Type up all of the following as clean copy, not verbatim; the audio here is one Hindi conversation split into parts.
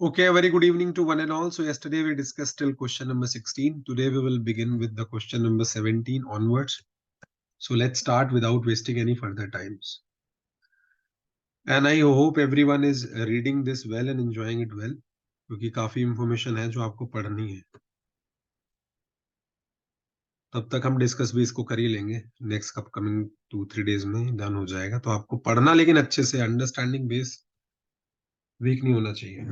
Okay, a very good evening to one and all. So yesterday we discussed till question number 16. Today we will begin with the question number 17 onwards. So let's start without wasting any further times. And I hope everyone is reading this well and enjoying it well, क्योंकि काफी इंफॉर्मेशन है जो आपको पढ़नी है. तब तक हम डिस्कस भी इसको कर ही लेंगे. नेक्स्ट अपकमिंग 2-3 डेज में डन हो जाएगा. तो आपको पढ़ना लेकिन अच्छे से, अंडरस्टैंडिंग बेस वीक नहीं होना चाहिए.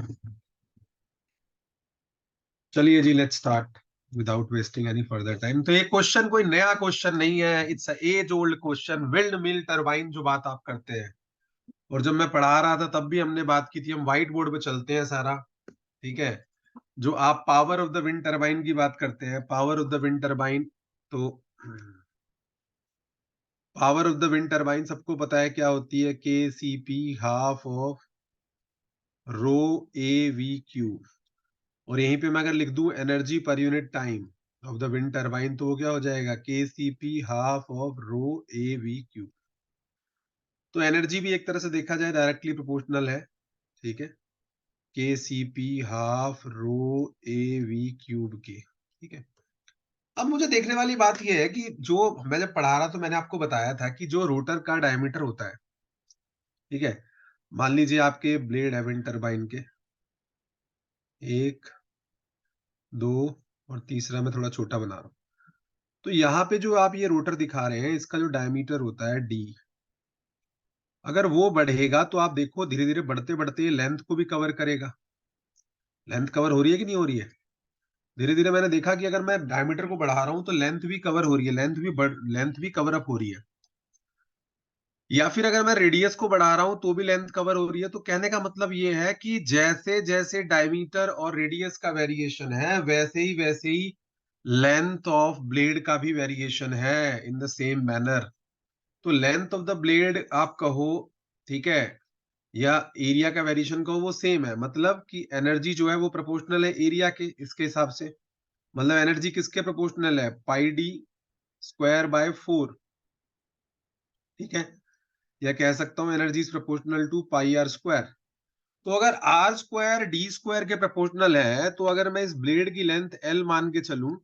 चलिए जी, let's start without wasting any further time. तो ये क्वेश्चन कोई नया क्वेश्चन नहीं है. It's age old question. Wind mill turbine जो बात आप करते हैं, और जब मैं पढ़ा रहा था तब भी हमने बात की थी. हम व्हाइट बोर्ड पे चलते हैं सारा, ठीक है. जो आप power of the wind turbine की बात करते हैं, power of the wind turbine, तो power of the wind turbine सबको पता है क्या होती है. के C P half of rho A V cube. और यहीं पे मैं अगर लिख दूं energy per unit time of the wind turbine, तो वो क्या हो जाएगा, K C P half of rho A V cube. तो एनर्जी भी एक तरह से देखा जाए डायरेक्टली प्रोपोर्शनल है, ठीक है, के C P half rho A V cube के, ठीक है. अब मुझे देखने वाली बात यह है कि जो मैं जब पढ़ा रहा तो मैंने आपको बताया था कि जो रोटर का डायमीटर होता है, ठीक है, मान लीजिए आपके ब्लेड है विंड टरबाइन के, एक, दो, और तीसरा मैं थोड़ा छोटा बना रहा हूं. तो यहाँ पे जो आप ये रोटर दिखा रहे हैं, इसका जो डायमीटर होता है डी, अगर वो बढ़ेगा तो आप देखो धीरे धीरे बढ़ते बढ़ते लेंथ को भी कवर करेगा. लेंथ कवर हो रही है कि नहीं हो रही है? धीरे धीरे मैंने देखा कि अगर मैं डायमीटर को बढ़ा रहा हूं तो लेंथ भी कवर हो रही है, लेंथ भी कवर अप हो रही है. या फिर अगर मैं रेडियस को बढ़ा रहा हूं तो भी लेंथ कवर हो रही है. तो कहने का मतलब ये है कि जैसे जैसे डायमीटर और रेडियस का वेरिएशन है, वैसे ही लेंथ ऑफ ब्लेड का भी वेरिएशन है इन द सेम मैनर. तो लेंथ ऑफ द ब्लेड आप कहो, ठीक है, या एरिया का वेरिएशन कहो, वो सेम है. मतलब कि एनर्जी जो है वो प्रोपोर्शनल है एरिया के, इसके हिसाब से. मतलब एनर्जी किसके प्रोपोर्शनल है, पाई डी स्क्वायर बाय 4, ठीक है. या कह सकता हूं energy is proportional to pi R square. तो अगर आर स्क्वायर डी स्क्वायर के प्रोपोर्शनल है, तो अगर मैं इस ब्लेड की लेंथ एल मान के चलूं,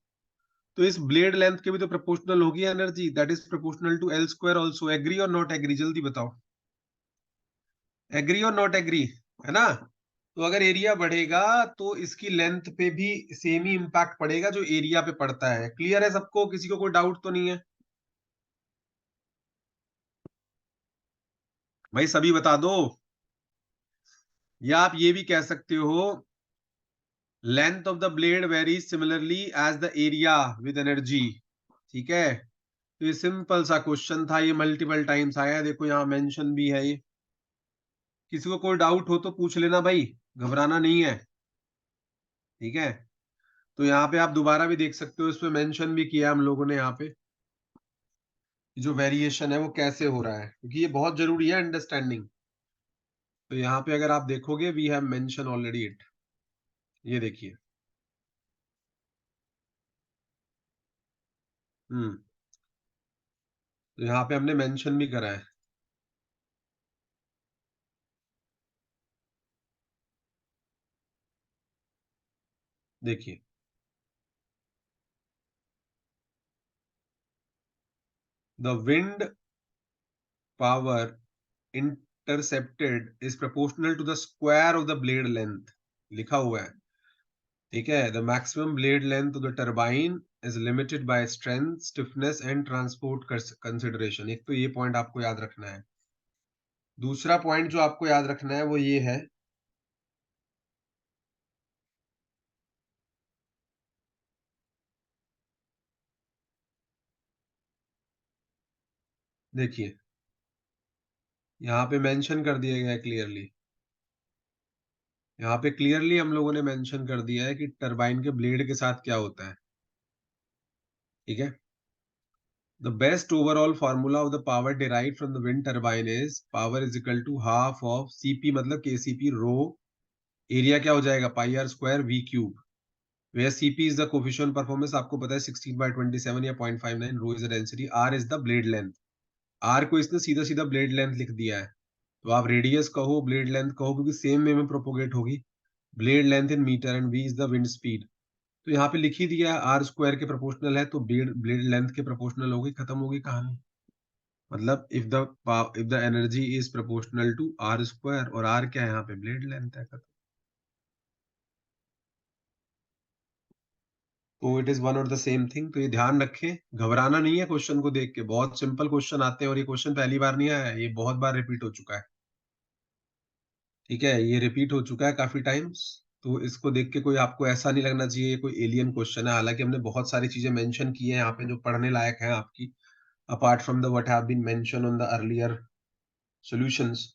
तो इस ब्लेड लेंथ के भी तो प्रोपोर्शनल होगी energy, that is proportional to L square also. Agree और नॉट एग्री, जल्दी बताओ. एग्री और नॉट एग्री, है ना. तो अगर एरिया बढ़ेगा तो इसकी लेंथ पे भी सेम ही इंपैक्ट पड़ेगा जो एरिया पे पड़ता है. क्लियर है सबको? किसी को कोई डाउट तो नहीं है भाई? सभी बता दो. या आप ये भी कह सकते हो, length of the blade varies similarly as the area with energy, ठीक है. तो ये सिंपल सा क्वेश्चन था, ये मल्टीपल टाइम्स आया है, देखो यहाँ मेंशन भी है ये. किसी को कोई डाउट हो तो पूछ लेना भाई, घबराना नहीं है, ठीक है. तो यहाँ पे आप दोबारा भी देख सकते हो, इसमें मेंशन भी किया हम लोगों ने यहाँ पे, जो वेरिएशन है वो कैसे हो रहा है, क्योंकि ये बहुत जरूरी है अंडरस्टैंडिंग. तो यहाँ पे अगर आप देखोगे, we have mention already it. ये देखिए, तो यहाँ पे हमने मेंशन भी करा है. देखिए, the wind power intercepted is proportional to the square of the blade length, लिखा हुआ है, ठीक है. The maximum blade length of the turbine is limited by strength, stiffness and transport consideration. एक तो ये पॉइंट आपको याद रखना है. दूसरा पॉइंट जो आपको याद रखना है वो ये है, देखिए यहाँ पे मेंशन कर दिया गया है क्लियरली. यहाँ पे क्लियरली हम लोगों ने मेंशन कर दिया है कि टरबाइन के ब्लेड के साथ क्या होता है, ठीक है. The best overall formula of the power derived from the wind turbine is power is equal to half of CP, मतलब केसीपी रो, एरिया क्या हो जाएगा, pi R square V cube, where CP is the coefficient performance, आपको पता है 16/27 या 0.59. Rho is the density, R is the blade length. R को इसने सीधा सीधा ब्लेड लेंथ लिख दिया है. तो आप रेडियस कहो ब्लेड लेंथ कहो, क्योंकि सेम वे में प्रोपोगेट होगी. Blade length in meter and V is the wind speed. तो यहाँ पे लिख ही दिया आर स्क्वायर के प्रोपोर्शनल है, तो ब्लेड ब्लेड लेंथ के प्रोपोर्शनल होगी, खत्म होगी कहानी। मतलब if the energy is proportional to R square, और आर क्या है यहाँ पे, ब्लेड लेंथ है, खत्म। तो इट इज वन और द सेम थिंग। तो ये ध्यान रखें, घबराना नहीं है क्वेश्चन को देख के, बहुत सिंपल क्वेश्चन आते हैं, और ये क्वेश्चन पहली बार नहीं आया है, ये बहुत बार रिपीट हो चुका है। ठीक है, ये रिपीट हो चुका है काफी टाइम्स। तो इसको देख के कोई आपको ऐसा नहीं लगना चाहिए ये कोई एलियन क्वेश्चन है। हालांकि हमने बहुत सारी चीजें मेंशन की है यहाँ पे जो पढ़ने लायक है आपकी, apart from the what have been mention on the earlier solutions.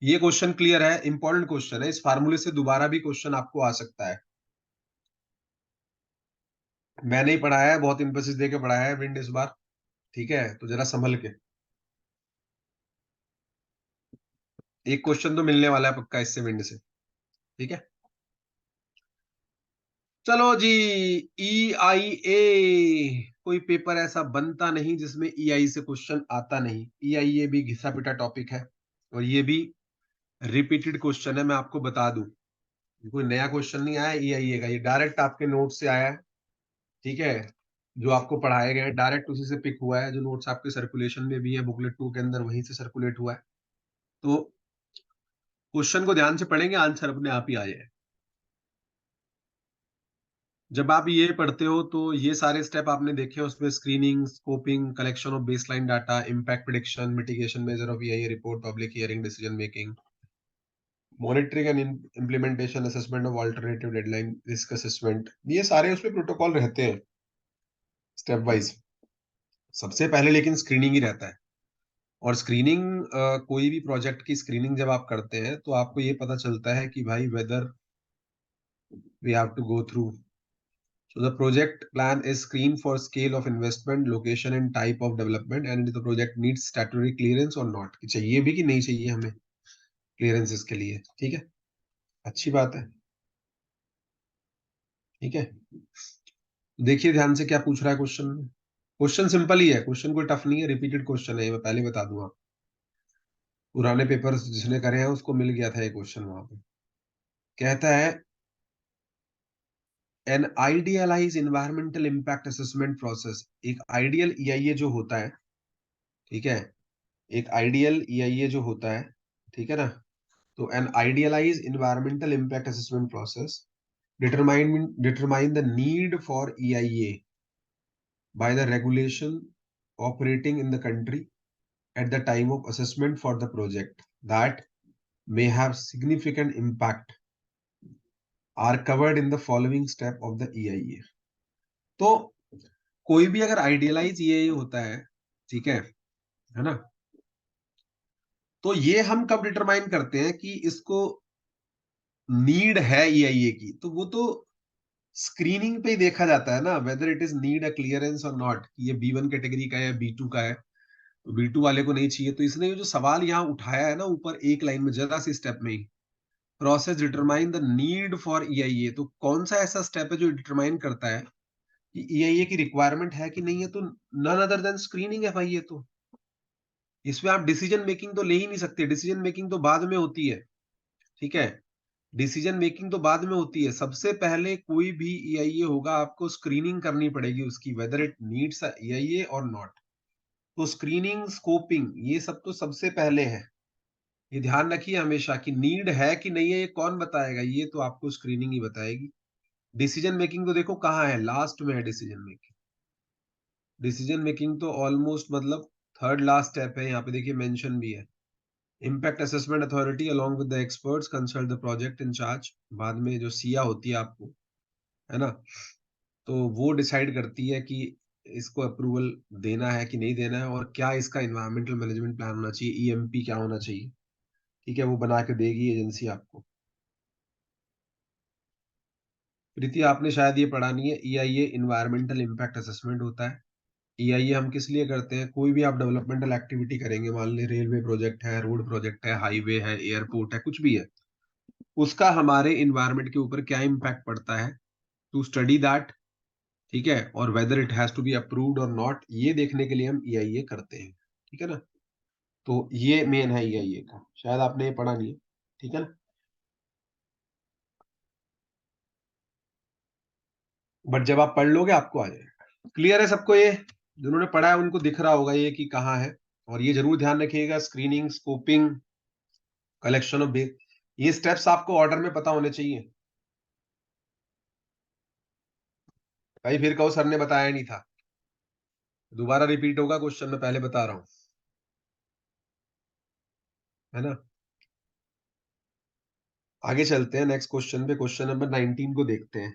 ये क्वेश्चन क्लियर है, इंपॉर्टेंट क्वेश्चन है, इस फार्मूले से दोबारा भी क्वेश्चन आपको आ सकता है। मैंने ही पढ़ाया है, बहुत इंफोसिस दे के पढ़ाया है विंड इस बार। ठीक है, तो जरा संभल के, एक क्वेश्चन तो मिलने वाला है पक्का इससे, विंड से। ठीक है, चलो जी। ई आई ए, कोई पेपर ऐसा बनता नहीं जिसमें ई आई से क्वेश्चन आता नहीं। ई आई ए भी घिसा पिटा टॉपिक है, और ये भी रिपीटेड क्वेश्चन है, मैं आपको बता दूं। कोई नया क्वेश्चन नहीं आया ई आई ए का, ये डायरेक्ट आपके नोट से आया है। ठीक है, जो आपको पढ़ाए गए हैं डायरेक्ट उसी से पिक हुआ है, जो नोट्स आपके सर्कुलेशन में भी है बुकलेट 2 के अंदर, वहीं से सर्कुलेट हुआ है। तो क्वेश्चन को ध्यान से पढ़ेंगे, आंसर अपने आप ही आ जाए। जब आप ये पढ़ते हो तो ये सारे स्टेप आपने देखे हैं, उसमें screening, scoping, collection of baseline data, impact prediction, mitigation measure of EIA report, public hearing, decision making, monitoring and implementation, assessment of alternative deadline, risk assessment, ये सारे उसमें प्रोटोकॉल रहते हैं स्टेप वाइज। सबसे पहले लेकिन स्क्रीनिंग ही रहता है। और स्क्रीनिंग, कोई भी प्रोजेक्ट की स्क्रीनिंग जब आप करते हैं तो आपको ये पता चलता है कि भाई whether we have to go through. So the project plan is screened for scale of investment, location and type of development, and the project needs statutory clearance or not, कि चाहिए भी कि नहीं चाहिए हमें क्लियरेंस इसके लिए। ठीक है, अच्छी बात है। ठीक है, देखिए ध्यान से क्या पूछ रहा है क्वेश्चन में। क्वेश्चन सिंपल ही है, क्वेश्चन कोई टफ नहीं है, रिपीटेड क्वेश्चन है, ये मैं पहले बता दूंगा। पुराने पेपर जिसने करे हैं उसको मिल गया था ये क्वेश्चन वहां पे। कहता है an idealize environmental impact assessment process. एक आइडियल ईआईए जो होता है, ठीक है, एक आइडियल ईआईए जो होता है, ठीक है ना, तो an idealized environmental impact assessment process determine the need for EIA by the regulation operating in the country at the time of assessment for the project that may have significant impact are covered in the following step of the EIA। तो कोई भी अगर आइडियलाइज EIA होता है, ठीक है ना, तो ये हम कब डिटरमाइन करते हैं कि इसको नीड है EIA की, तो वो तो स्क्रीनिंग पे ही देखा जाता है ना, whether it is need a clearance और नॉट, ये B1 कैटेगरी का है या B2 का है, तो B2 वाले को नहीं चाहिए। तो इसने ये जो सवाल यहाँ उठाया है ना ऊपर एक लाइन में जरा सी स्टेप में ही, process determine the need for EIA, तो कौन सा ऐसा स्टेप है जो डिटरमाइन करता है कि EIA की रिक्वायरमेंट है कि नहीं है, तो नन अदर देन स्क्रीनिंग है भाई ये तो। इसमें आप डिसीजन मेकिंग तो ले ही नहीं सकते, डिसीजन मेकिंग तो बाद में होती है। ठीक है, डिसीजन मेकिंग तो बाद में होती है, सबसे पहले कोई भी ईआईए होगा आपको स्क्रीनिंग करनी पड़ेगी उसकी, वेदर इट नीड्स ईआईए और नॉट। तो स्क्रीनिंग, स्कोपिंग, ये सब तो सबसे पहले है। ये ध्यान रखिए हमेशा कि नीड है कि नहीं है ये कौन बताएगा, ये तो आपको स्क्रीनिंग ही बताएगी। डिसीजन मेकिंग तो देखो कहाँ है, लास्ट में है डिसीजन मेकिंग। डिसीजन मेकिंग तो ऑलमोस्ट मतलब थर्ड लास्ट स्टेप है, यहाँ पे देखिए मेंशन भी है। Impact assessment authority along with the experts consult the project in charge, बाद में जो सिया होती है आपको, है ना, तो वो डिसाइड करती है कि इसको अप्रूवल देना है कि नहीं देना है, और क्या इसका इन्वायरमेंटल मैनेजमेंट प्लान होना चाहिए, ईएमपी क्या होना चाहिए। ठीक है, वो बना के देगी एजेंसी आपको। प्रीति आपने शायद ये पढ़ा नहीं है, ईआईए इन्वायरमेंटल इम्पैक्ट असेसमेंट होता है। ईआईए हम किस लिए करते हैं, कोई भी आप डेवलपमेंटल एक्टिविटी करेंगे, मान ली रेलवे प्रोजेक्ट है, रोड प्रोजेक्ट है, हाईवे है, एयरपोर्ट है, कुछ भी है, उसका हमारे इन्वायरमेंट के ऊपर क्या इम्पैक्ट पड़ता है, टू स्टडी दैट। ठीक है, और whether it has to be approved और नॉट, ये देखने के लिए हम ईआईए करते हैं। ठीक है ना, तो ये मेन है ईआईए का, शायद आपने ये पढ़ा नहीं है। ठीक है ना, बट जब आप पढ़ लोगे आपको आ जाएगा। क्लियर है सबको? ये जिन्होंने पढ़ा है उनको दिख रहा होगा ये कि कहाँ है। और ये जरूर ध्यान रखिएगा, screening, scoping, collection of base, ये स्टेप्स आपको ऑर्डर में पता होने चाहिए। भाई फिर कहो सर ने बताया नहीं था, दोबारा रिपीट होगा क्वेश्चन, मैं पहले बता रहा हूं, है ना। आगे चलते हैं नेक्स्ट क्वेश्चन पे, क्वेश्चन नंबर 19 को देखते हैं।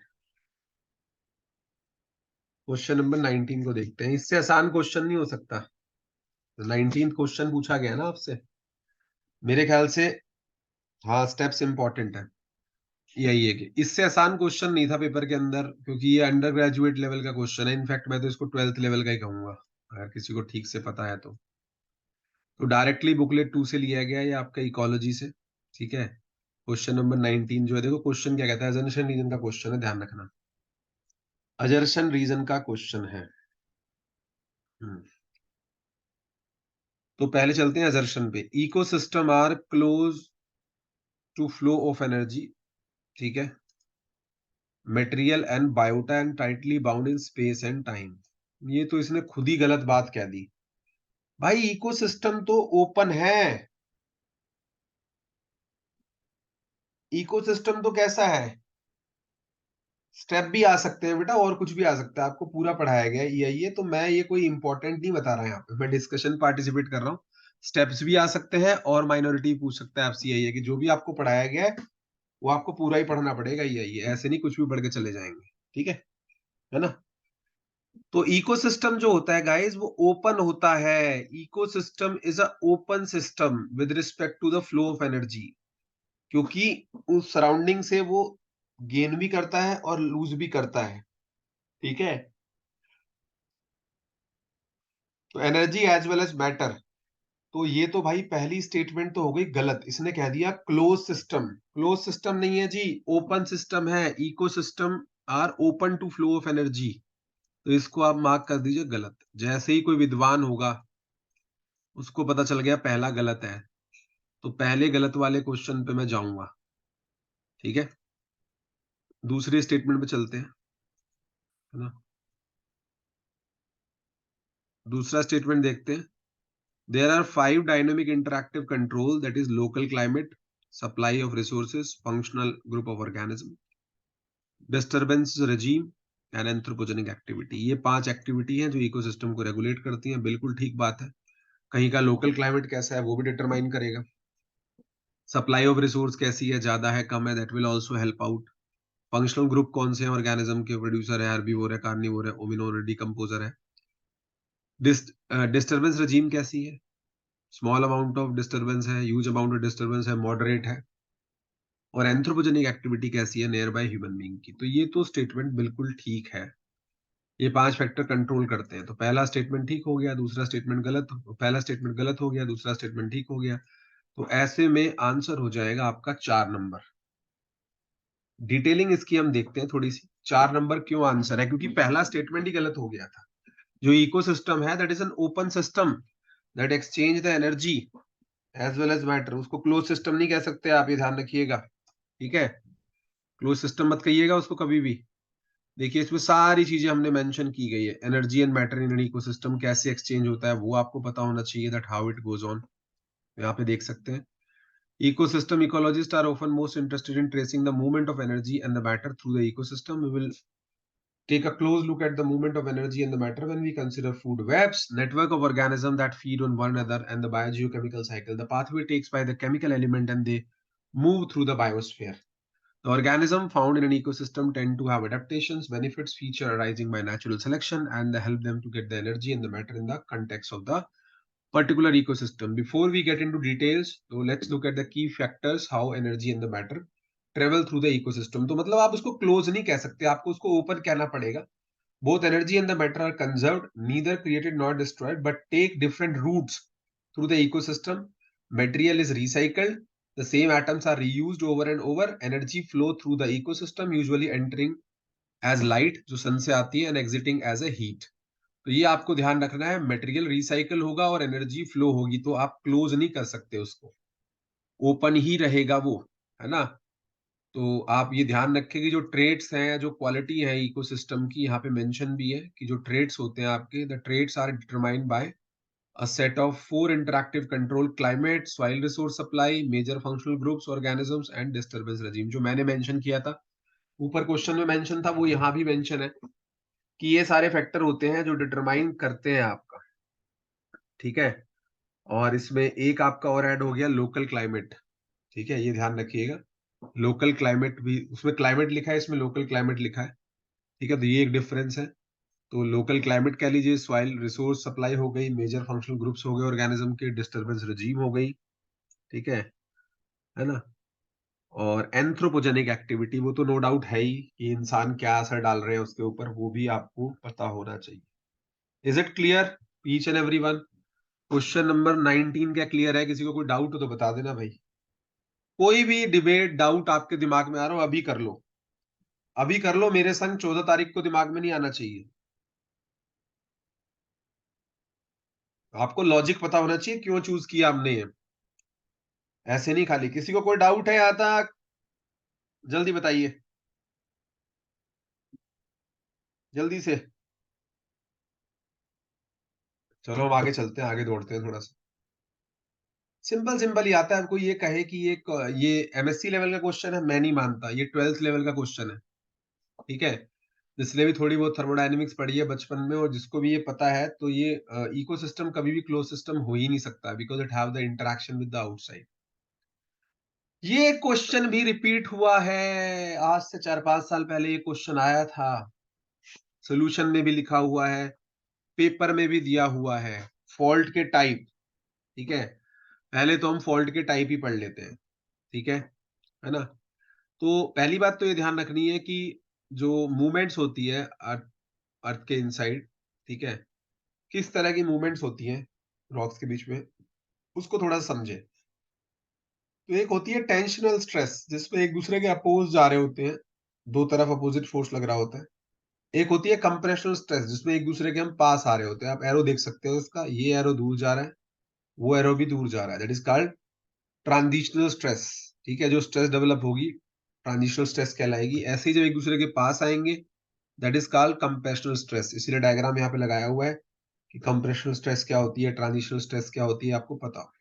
क्वेश्चन नंबर 19 को देखते हैं, इससे आसान क्वेश्चन नहीं हो सकता। 19 क्वेश्चन पूछा गया ना आपसे, मेरे ख्याल से। हाँ, स्टेप्स इंपॉर्टेंट है। यही है कि इससे आसान क्वेश्चन नहीं था पेपर के अंदर, क्योंकि ये अंडर ग्रेजुएट लेवल का क्वेश्चन है। इनफैक्ट मैं तो इसको 12th लेवल का ही कहूंगा, अगर किसी को ठीक से पता है तो डायरेक्टली बुकलेट 2 से लिया गया है, ये आपका इकोलॉजी से। ठीक है। क्वेश्चन नंबर 19 जो है, देखो क्वेश्चन क्या कहता है, अजर्शन रीजन का क्वेश्चन है, ध्यान रखना। अजर्शन रीजन का क्वेश्चन है। हम्म, तो पहले चलते हैं अजर्शन पे। Ecosystem are close to flow of energy, ठीक है, material and biota and tightly bound in space and time. ये तो इसने खुद ही गलत बात कह दी। भाई इकोसिस्टम तो ओपन है। इकोसिस्टम तो कैसा है, स्टेप भी आ सकते हैं बेटा, और कुछ भी आ सकता है, आपको पूरा पढ़ाया गया है ये तो मैं ये कोई इंपॉर्टेंट नहीं बता रहा यहाँ पे, मैं डिस्कशन पार्टिसिपेट कर रहा हूँ। स्टेप्स भी आ सकते हैं और माइनॉरिटी पूछ सकता है आपसे, यही है कि जो भी आपको पढ़ाया गया है वो आपको पूरा ही पढ़ना पड़ेगा, ये ऐसे नहीं कुछ भी पढ़ के चले जाएंगे। ठीक है ना। तो इकोसिस्टम जो होता है गाइस, वो ओपन होता है। Ecosystem is a open system with respect to the flow of energy, क्योंकि उस सराउंडिंग से वो गेन भी करता है और लूज भी करता है। ठीक है। तो energy as well as matter. तो ये तो भाई पहली स्टेटमेंट तो हो गई गलत, इसने कह दिया क्लोज सिस्टम। क्लोज सिस्टम नहीं है जी, ओपन सिस्टम है। Ecosystem are open to flow of energy. तो इसको आप मार्क कर दीजिए गलत। जैसे ही कोई विद्वान होगा उसको पता चल गया पहला गलत है, तो पहले गलत वाले क्वेश्चन पे मैं जाऊंगा। ठीक है। दूसरे स्टेटमेंट पे चलते हैं, है ना। दूसरा स्टेटमेंट देखते हैं। There are 5 dynamic interactive control, that is local climate, supply of resources, functional group of organism, disturbance regime and anthropogenic activity. ये 5 एक्टिविटी हैं जो इकोसिस्टम को रेगुलेट करती हैं। बिल्कुल ठीक बात है। कहीं का लोकल क्लाइमेट कैसा है वो भी डिटरमाइन करेगा। सप्लाई ऑफ रिसोर्स कैसी है, ज्यादा है कम है, that will also help out. Functional group कौन से हैं ऑर्गेनिज्म के, प्रोड्यूसर है, हर्बीवोर है, कार्निवोर है, ओमिनोर, डिकम्पोजर है। डिस्टर्बेंस regime कैसी है, स्मॉल अमाउंट ऑफ डिस्टर्बेंस है, ह्यूज अमाउंट ऑफ डिस्टर्बेंस है, मॉडरेट है। और एंथ्रोपोजेनिक एक्टिविटी कैसी है, नियर बाय ह्यूमन बीइंग की। तो ये तो स्टेटमेंट बिल्कुल ठीक है। ये 5 फैक्टर कंट्रोल करते हैं। तो पहला स्टेटमेंट ठीक हो गया, दूसरा स्टेटमेंट गलत, पहला स्टेटमेंट गलत हो गया, दूसरा स्टेटमेंट ठीक हो गया। तो ऐसे में आंसर हो जाएगा आपका 4 नंबर। डिटेलिंग इसकी हम देखते हैं थोड़ी सी। 4 नंबर क्यों आंसर है, क्योंकि पहला स्टेटमेंट ही गलत हो गया था। जो इकोसिस्टम है that is an open system that exchange the energy as well as matter. उसको क्लोज सिस्टम नहीं कह सकते आप, ये ध्यान रखिएगा। ठीक है। क्लोज सिस्टम मत कहिएगा उसको कभी भी। देखिए इसमें सारी चीजें हमने मेंशन की गई है। Energy and matter in an ecosystem कैसे एक्सचेंज होता है वो आपको पता होना चाहिए, that how it goes on. यहाँ पे देख सकते हैं। Ecosystem ecologists are often most interested in tracing the movement of energy and the matter through the ecosystem. We will take a close look at the movement of energy and the matter when we consider food webs, network of organisms that feed on one another, and the biogeochemical cycle. The pathway takes by the chemical element and they move through the biosphere. The organisms found in an ecosystem tend to have adaptations, benefits, feature arising by natural selection, and they help them to get the energy and the matter in the context of the particular ecosystem. Before we get into details, so let's look at the key factors how energy and the matter travel through the ecosystem. तो मतलब आप उसको close नहीं कह सकते, आपको उसको open कहना पड़ेगा। Both energy and the matter are conserved, neither created nor destroyed, but take different routes through the ecosystem. Material is recycled. The same atoms are reused over and over. Energy flow through the ecosystem, usually entering as light, जो sun से आती है, and exiting as a heat. तो ये आपको ध्यान रखना है। मटेरियल रिसाइकल होगा और एनर्जी फ्लो होगी, तो आप क्लोज नहीं कर सकते उसको, ओपन ही रहेगा वो, है ना। तो आप ये ध्यान रखें कि जो ट्रेट्स हैं, जो क्वालिटी है इकोसिस्टम की, यहाँ पे मेंशन भी है कि जो ट्रेट्स होते हैं आपके, the traits are determined by a set of 4 interactive control: climate, soil resource supply, major functional groups, organisms and disturbance regime. जो मैंने मेंशन किया था, ऊपर क्वेश्चन में मेंशन था, वो यहाँ भी मेंशन है कि ये सारे फैक्टर होते हैं जो डिटरमाइन करते हैं आपका, ठीक है? और इसमें एक आपका और ऐड हो गया, लोकल क्लाइमेट, ठीक है? ये ध्यान रखिएगा। लोकल क्लाइमेट भी, उसमें क्लाइमेट लिखा है, इसमें लोकल क्लाइमेट लिखा है, ठीक है? तो ये एक डिफरेंस है। तो लोकल क्लाइमेट कह लीजिए, सॉइल रिसोर्स सप्लाई हो गई, मेजर फंक्शनल ग्रुप्स हो गए ऑर्गेनिज्म के, डिस्टर्बेंस रेजिम हो गई, ठीक है ना? और एंथ्रोपोजेनिक एक्टिविटी, वो तो नो डाउट है ही कि इंसान क्या असर डाल रहे हैं उसके ऊपर, वो भी आपको पता होना चाहिए। Is it clear each and every one? Question number 19 क्या क्लियर है? किसी को कोई डाउट हो तो बता देना भाई। कोई भी डिबेट डाउट आपके दिमाग में आ रहा हो, अभी कर लो, अभी कर लो, मेरे संग 14 तारीख को दिमाग में नहीं आना चाहिए। आपको लॉजिक पता होना चाहिए क्यों चूज किया हमने ये, ऐसे नहीं खाली। किसी को कोई डाउट है यहाँ तक? जल्दी बताइए, जल्दी से। चलो हम आगे चलते हैं, आगे दौड़ते हैं थोड़ा सा। सिंपल सिंपल ही आता है। कोई ये कहे कि ये एमएससी लेवल का क्वेश्चन है, मैं नहीं मानता, ये 12th लेवल का क्वेश्चन है, ठीक है? जिसने भी थोड़ी बहुत थर्मोडायनेमिक्स पढ़ी है बचपन में, और जिसको भी ये पता है, तो ये इकोसिस्टम कभी भी क्लोज सिस्टम हो ही नहीं सकता, because it have the interaction with the outside. ये क्वेश्चन भी रिपीट हुआ है, आज से 4-5 साल पहले ये क्वेश्चन आया था, सोल्यूशन में भी लिखा हुआ है, पेपर में भी दिया हुआ है। फॉल्ट के टाइप, ठीक है? पहले तो हम फॉल्ट के टाइप ही पढ़ लेते हैं, ठीक है ना? तो पहली बात तो ये ध्यान रखनी है कि जो मूवमेंट्स होती है अर्थ, अर्थ के इनसाइड, ठीक है, किस तरह की मूवमेंट्स होती हैं रॉक्स के बीच में, उसको थोड़ा समझे। तो एक होती है टेंशनल स्ट्रेस, जिसमें एक दूसरे के अपोज जा रहे होते हैं, दो तरफ अपोजिट फोर्स लग रहा होता है। एक होती है कंप्रेशनल स्ट्रेस, जिसमें एक दूसरे के हम पास आ रहे होते हैं। आप एरो देख सकते हो इसका, ये एरो दूर जा रहा है, वो एरो भी दूर जा रहा है, that is called transitional stress, ठीक है? जो स्ट्रेस डेवलप होगी, ट्रांजिशनल स्ट्रेस कहलाएगी। ऐसे ही जब एक दूसरे के पास आएंगे, that is called compressional stress. इसीलिए डायग्राम यहाँ पे लगाया हुआ है कि कंप्रेशनल स्ट्रेस क्या होती है, ट्रांजिशनल स्ट्रेस क्या होती है, आपको पता हो।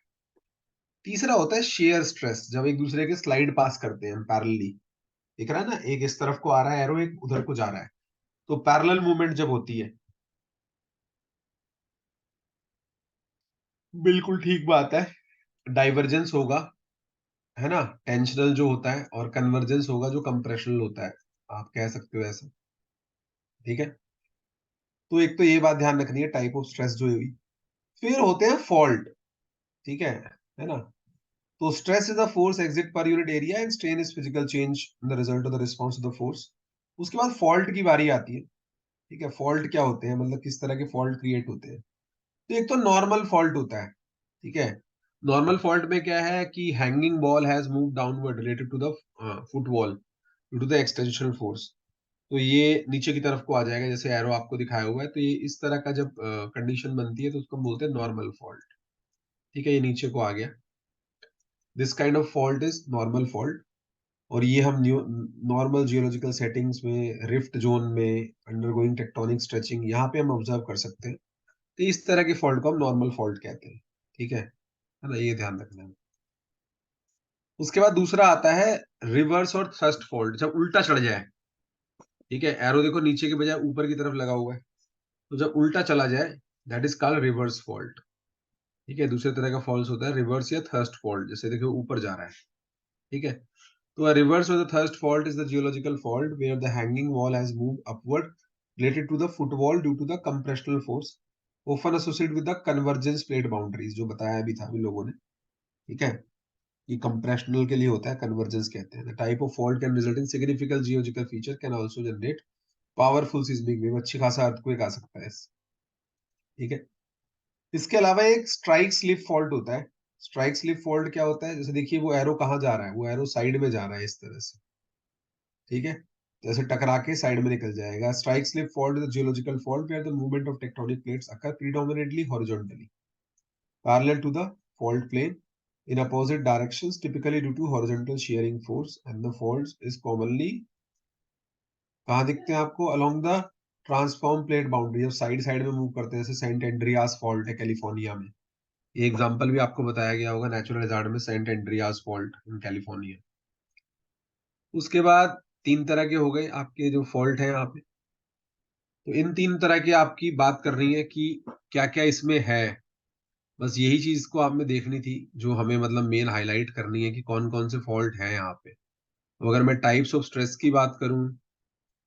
तीसरा होता है शेयर स्ट्रेस, जब एक दूसरे के स्लाइड पास करते हैं पैरेलली, दिख रहा है ना, एक इस तरफ को आ रहा है एरो, एक उधर को जा रहा है, तो पैरेलल मूवमेंट जब होती है, बिल्कुल ठीक बात है, डाइवर्जेंस होगा, है ना, टेंशनल जो होता है, और कन्वर्जेंस होगा जो कंप्रेशनल होता है, आप कह सकते हो ऐसा, ठीक है? तो एक तो ये बात ध्यान रखनी है, टाइप ऑफ स्ट्रेस जो हुई। फिर होते हैं फॉल्ट, ठीक है ना? तो stress is a force exit per unit area, and strain is physical change in the result of the response of the force. उसके बाद फॉल्ट की बारी आती है, ठीक है? फॉल्ट क्या होते हैं, मतलब किस तरह के फॉल्ट क्रिएट होते हैं? तो एक तो नॉर्मल फॉल्ट होता है, ठीक है? नॉर्मल फॉल्ट में क्या है कि hanging ball has move downward related to the footwall due to the extensional force. तो ये नीचे की तरफ को आ जाएगा, जैसे एरो आपको दिखाया हुआ है। तो ये इस तरह का जब कंडीशन बनती है, तो उसको हम बोलते हैं नॉर्मल फॉल्ट, ठीक है? ये नीचे को आ गया, this kind of fault is normal fault. और ये हम नॉर्मल जियोलॉजिकल सेटिंग्स में, रिफ्ट जोन में, अंडरगोइंग टेक्टोनिक स्ट्रेचिंग, यहाँ पे हम ऑब्जर्व कर सकते हैं। तो इस तरह के फॉल्ट को हम नॉर्मल फॉल्ट कहते हैं, ठीक है ना? ये ध्यान रखना है। उसके बाद दूसरा आता है रिवर्स और थ्रस्ट फॉल्ट, जब उल्टा चढ़ जाए, ठीक है? एरो देखो नीचे के बजाय ऊपर की तरफ लगा हुआ है, तो जब उल्टा चला जाए, that is called reverse fault, ठीक है? दूसरे तरह का फॉल्ट होता है रिवर्स या थर्स्ट फॉल्ट, जैसे देखो ऊपर जा रहा है, ठीक है? तो a reverse or the thrust fault is the geological fault where the hanging wall has moved upward related to the footwall due to the compressional force, often associated with the convergence plate boundaries, जो बताया भी था अभी लोगों ने, ठीक है? ये compressional के लिए होता है, convergence कहते हैं। The type of fault can result in significant geological feature, can also generate powerful seismic wave, अच्छी खासा earthquake आ सकता है इससे, ठीक है? इसके अलावा एक स्ट्राइक स्लिप फॉल्ट होता है। स्ट्राइक स्लिप फॉल्ट क्या होता है? जैसे देखिए वो एरो कहाँ जा रहा है, वो एरो साइड में जा रहा है इस तरह से, ठीक है? जैसे टकरा के साइड में निकल जाएगा। Strike slip fault is geological fault where the movement of tectonic plates occur predominantly horizontally parallel to the fault plane, in opposite directions, typically due to horizontal shearing force, and the faults is commonly कहाँ दिखते हैं आपको? along the transform plate boundary, जब साइड साइड में मूव करते हैं, जैसे सेंट एंड्रियास फॉल्ट है कैलिफोर्निया में। ये एग्जांपल भी आपको बताया गया होगा नेचुरल हैजार्ड में, Saint Andreas fault in California. उसके बाद 3 तरह के हो गए आपके जो फॉल्ट है यहाँ पे। तो इन 3 तरह की आपकी बात कर रही है कि क्या क्या इसमें है। बस यही चीज को आपने देखनी थी, जो हमें मतलब मेन हाईलाइट करनी है कि कौन कौन से फॉल्ट है यहाँ पे। तो अगर मैं टाइप्स ऑफ स्ट्रेस की बात करूं,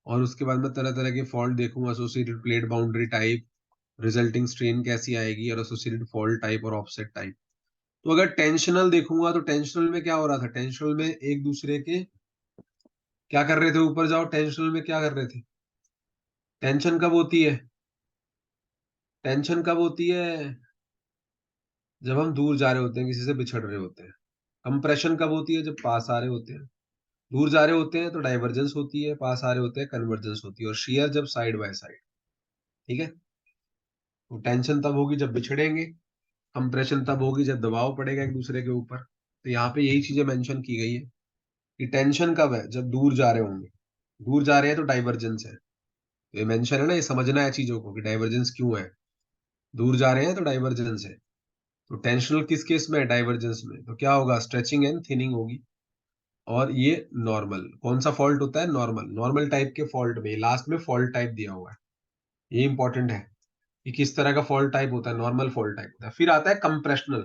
और उसके बाद मैं तरह तरह के फॉल्ट देखूं, associated plate boundary type, resulting strain कैसी आएगी, और एसोसिएटेड फॉल्ट टाइप और ऑफसेट टाइप। तो अगर टेंशनल देखूंगा, तो टेंशनल में क्या हो रहा था? टेंशनल में एक दूसरे के क्या कर रहे थे? ऊपर जाओ, टेंशनल में क्या कर रहे थे? टेंशन कब होती है? टेंशन कब होती है? जब हम दूर जा रहे होते हैं, किसी से बिछड़ रहे होते हैं। कंप्रेशन कब होती है? जब पास आ रहे होते हैं। दूर जा रहे होते हैं तो डाइवर्जेंस होती है, पास आ रहे होते हैं कन्वर्जेंस होती है, और शेयर जब साइड बाय साइड। ठीक है। तो टेंशन तब होगी जब बिछड़ेंगे, कंप्रेशन तब होगी जब दबाव पड़ेगा एक दूसरे के ऊपर। तो यहाँ पे यही चीजें मेंशन की गई है कि टेंशन कब है? जब दूर जा रहे होंगे। दूर जा रहे हैं तो डाइवर्जेंस है। तो ये मेंशन है ना, ये समझना है चीजों को कि डाइवर्जेंस क्यों है। दूर जा रहे हैं तो डाइवर्जेंस है। तो टेंशनल किस केस में है? डाइवर्जेंस में। तो क्या होगा? स्ट्रेचिंग एंड थिनिंग होगी। और ये नॉर्मल कौन सा फॉल्ट होता है? नॉर्मल। नॉर्मल टाइप के फॉल्ट में लास्ट में फॉल्ट टाइप दिया हुआ है, ये इंपॉर्टेंट है कि किस तरह का फॉल्ट टाइप होता है। नॉर्मल फॉल्ट टाइप होता है। फिर आता है कंप्रेशनल।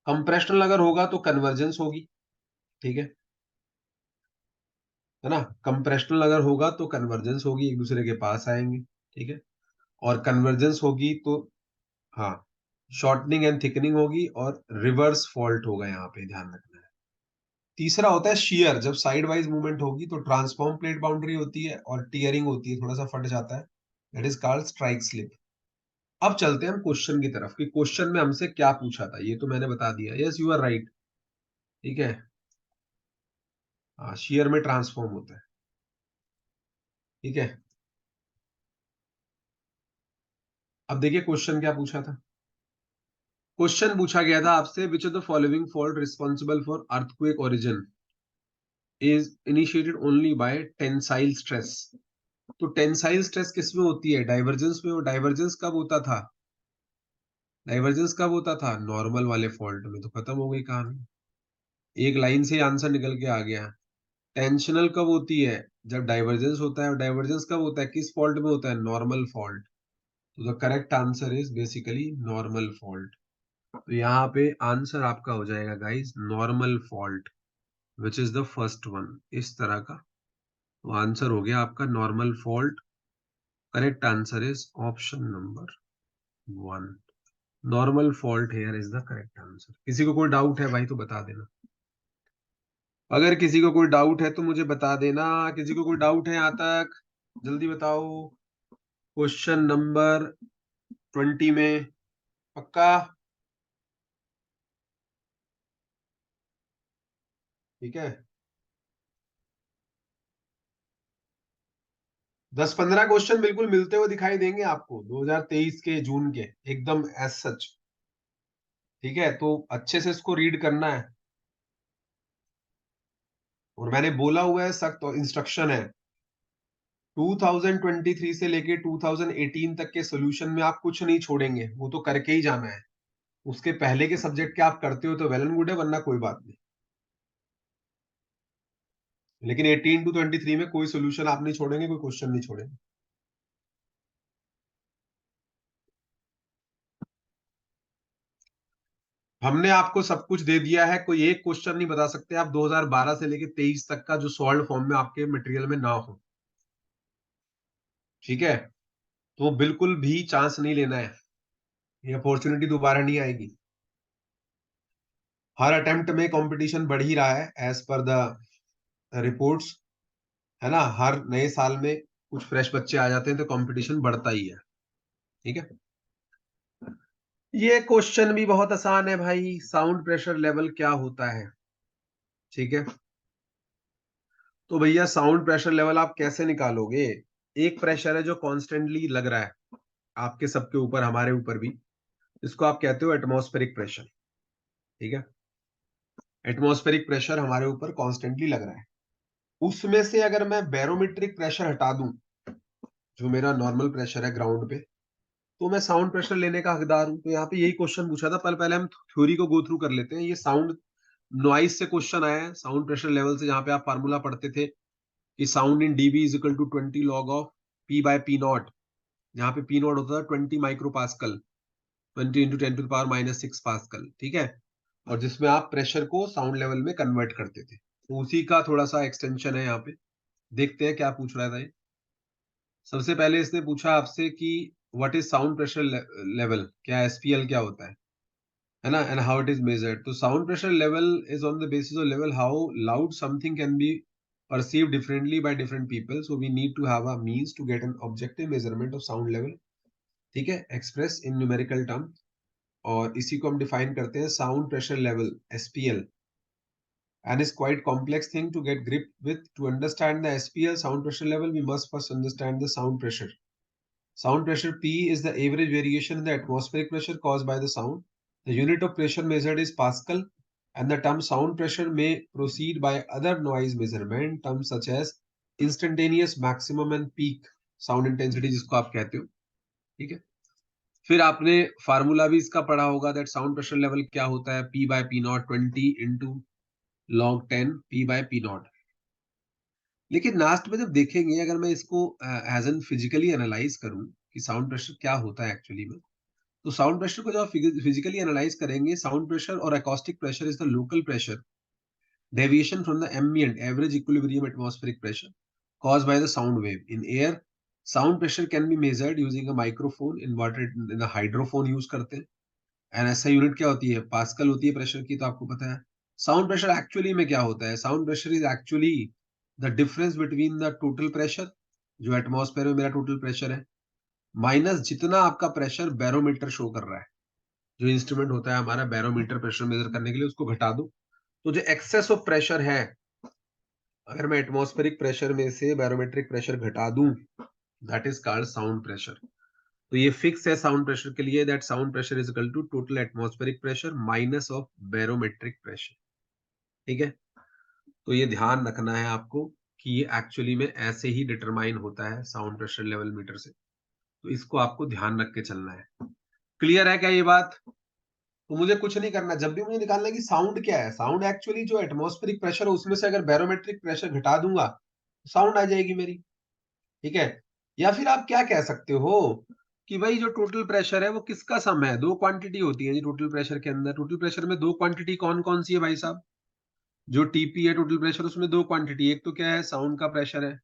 कंप्रेशनल अगर होगा तो कन्वर्जेंस होगी। ठीक है ना? कंप्रेशनल अगर होगा तो कन्वर्जेंस होगी, एक दूसरे के पास आएंगे। ठीक है। और कन्वर्जेंस होगी तो हाँ, शॉर्टनिंग एंड थिकनिंग होगी, और रिवर्स फॉल्ट होगा, यहाँ पे ध्यान रखना है। तीसरा होता है शियर। जब साइड वाइज मूवमेंट होगी तो ट्रांसफॉर्म प्लेट बाउंड्री होती है और टीयरिंग होती है, थोड़ा सा फट जाता है, that is called strike slip. अब चलते हैं हम क्वेश्चन की तरफ कि क्वेश्चन में हमसे क्या पूछा था। ये तो मैंने बता दिया, यस यू आर राइट। ठीक है। हाँ, शियर में ट्रांसफॉर्म होता है। ठीक है। अब देखिए क्वेश्चन क्या पूछा था। क्वेश्चन पूछा गया था आपसे, which of the following fault responsible for earthquake origin is initiated only by tensile stress. तो टेंसाइल स्ट्रेस किसमें होती है? डाइवर्जेंस में। और डाइवर्जेंस कब होता था? डाइवर्जेंस कब होता था? नॉर्मल वाले फॉल्ट में। तो खत्म हो गई कहानी, एक लाइन से आंसर निकल के आ गया। टेंशनल कब होती है? जब डाइवर्जेंस होता है। और डाइवर्जेंस कब होता है? किस फॉल्ट में होता है? Normal fault. तो the correct answer is basically normal fault. तो यहाँ पे आंसर आपका हो जाएगा guys normal fault, which is the first one, इस तरह का। तो आंसर हो गया आपका normal fault. Correct answer is option number 1। Normal fault here is the correct answer. किसी को कोई डाउट है भाई तो बता देना। अगर किसी को कोई डाउट है तो मुझे बता देना। किसी को कोई डाउट है यहाँ तक? जल्दी बताओ। क्वेश्चन नंबर 20 में पक्का? ठीक है। 10-15 क्वेश्चन बिल्कुल मिलते हुए दिखाई देंगे आपको 2023 के जून के, एकदम एज सच। ठीक है। तो अच्छे से इसको रीड करना है। और मैंने बोला हुआ है, सख्त इंस्ट्रक्शन है, 2023 से लेके 2018 तक के सोल्यूशन में आप कुछ नहीं छोड़ेंगे, वो तो करके ही जाना है। उसके पहले के सब्जेक्ट के आप करते हो तो वेल एंड गुड है, वरना कोई बात नहीं। लेकिन 18 टू 23 में कोई सोल्यूशन आप नहीं छोड़ेंगे, कोई क्वेश्चन नहीं छोड़ेंगे। हमने आपको सब कुछ दे दिया है, कोई एक क्वेश्चन नहीं बता सकते आप 2012 से लेके 23 तक का जो सॉल्व फॉर्म में आपके मटेरियल में ना हो। ठीक है। तो बिल्कुल भी चांस नहीं लेना है, ये अपॉर्चुनिटी दोबारा नहीं आएगी। हर अटेम्प्ट में कंपटीशन बढ़ ही रहा है एज पर द रिपोर्ट्स, है ना? हर नए साल में कुछ फ्रेश बच्चे आ जाते हैं तो कंपटीशन बढ़ता ही है। ठीक है। ये क्वेश्चन भी बहुत आसान है भाई, साउंड प्रेशर लेवल क्या होता है? ठीक है। तो भैया साउंड प्रेशर लेवल आप कैसे निकालोगे? एक प्रेशर है जो कॉन्स्टेंटली लग रहा है आपके सबके ऊपर, हमारे ऊपर भी, इसको आप कहते हो एटमॉस्फेरिक प्रेशर। ठीक है। एटमॉस्फेरिक प्रेशर हमारे ऊपर कॉन्स्टेंटली लग रहा है। उसमें से अगर मैं बैरोमेट्रिक प्रेशर हटा दूं, जो मेरा नॉर्मल प्रेशर है ग्राउंड पे, तो मैं साउंड प्रेशर लेने का हकदार हूं। तो यहाँ पे यही क्वेश्चन पूछा था। पहले हम थ्योरी को गो थ्रू कर लेते हैं। ये साउंड नॉइज से क्वेश्चन आया है, साउंड प्रेशर लेवल से, जहां पे आप फार्मूला पढ़ते थे कि sound in dB is equal to 20 log of P by P naught, जहां पे पी नॉट होता था 20 micro pascal, 20 into 10 to the power minus 6 pascal, ठीक है। और जिसमें आप प्रेशर को साउंड लेवल में कन्वर्ट करते थे, तो उसी का थोड़ा सा एक्सटेंशन है यहाँ पे। देखते हैं क्या पूछ रहा था ये। सबसे पहले इसने पूछा आपसे कि what is sound pressure level, क्या एसपीएल क्या होता है ना, and how it is measured. तो sound pressure level is on the basis of level how loud something can be perceived differently by different people, so we need to have a means to get an objective measurement of sound level, ठीक है, express in numerical term। और इसी को हम डिफाइन करते हैं sound pressure level, SPL, and is quite complex thing to get grip with. To understand the SPL, sound pressure level, we must first understand the sound pressure. Sound pressure P is the average variation in the atmospheric pressure caused by the sound. The unit of pressure measured is Pascal, and the term sound pressure may proceed by other noise measurement terms such as instantaneous maximum and peak sound intensity, जिसको आप कहते हो, ठीक है। फिर आपने फार्मूला भी इसका पढ़ा होगा, दैट साउंड प्रेशर लेवल क्या होता है, P bye P not 20 into log 10 P bye P not. लेकिन लास्ट में जब देखेंगे, अगर मैं इसको एज एन फिजिकली एनालाइज करूं कि साउंड प्रेशर क्या होता है एक्चुअली में, तो साउंड प्रेशर को जब आप फिजिकली एनालाइज करेंगे, साउंड प्रेशर और acoustic pressure is the local pressure deviation from the ambient average equilibrium atmospheric pressure caused by the sound wave in air। sound pressure can be measured using a microphone inverted in the hydrophone use करते हैं। एंड ऐसा यूनिट क्या होती है, पास्कल होती है प्रेशर की, तो आपको पता है। साउंड प्रेशर एक्चुअली में क्या होता है, sound pressure is actually the difference between the total pressure, जो एटमॉस्फेयर में मेरा टोटल प्रेशर है, माइनस जितना आपका प्रेशर बैरोमीटर शो कर रहा है, जो इंस्ट्रूमेंट होता है हमारा बैरोमीटर प्रेशर मेजर करने के लिए, उसको घटा दो। तो जो एक्सेस ऑफ प्रेशर है, अगर मैं एटमॉस्फेरिक प्रेशर में से बैरोमेट्रिक प्रेशर घटा दूं, that is called sound pressure. तो ये फिक्स है साउंड प्रेशर के लिए, that sound pressure is equal to total atmospheric pressure minus of barometric pressure, ठीक है। तो ये ध्यान रखना है आपको कि ये एक्चुअली में ऐसे ही डिटरमाइन होता है साउंड प्रेशर लेवल मीटर से, तो इसको आपको ध्यान रख के चलना है। क्लियर है क्या ये बात? तो मुझे कुछ नहीं करना, जब भी मुझे निकालना है कि साउंड क्या है, साउंड एक्चुअली जो एटमॉस्फेरिक प्रेशर है उसमें से अगर बैरोमेट्रिक प्रेशर घटा दूंगा, साउंड आ जाएगी मेरी, ठीक है। या फिर आप क्या कह सकते हो कि भाई जो टोटल प्रेशर है वो किसका सम है, दो क्वांटिटी होती है जी टोटल प्रेशर के अंदर। टोटल प्रेशर में दो क्वांटिटी कौन कौन सी है भाई साहब? जो टीपी है टोटल प्रेशर, उसमें दो क्वांटिटी, एक तो क्या है, साउंड का प्रेशर है,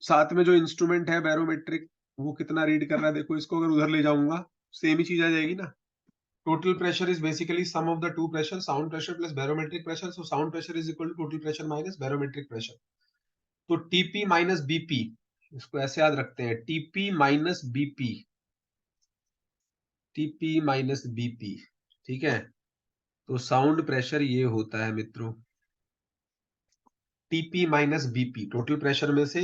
साथ में जो इंस्ट्रूमेंट है बैरोमेट्रिक, वो कितना रीड कर रहा है, देखो इसको अगर उधर ले जाऊंगा सेम ही चीज आ जाएगी ना। Total pressure is basically sum of the two pressure, sound pressure plus barometric pressure. So sound pressure is equal to total pressure minus barometric pressure. तो टीपी माइनस बीपी, इसको ऐसे याद रखते हैं, TP minus BP, TP minus BP, ठीक है। तो साउंड प्रेशर ये होता है मित्रों, TP minus BP. Total pressure में से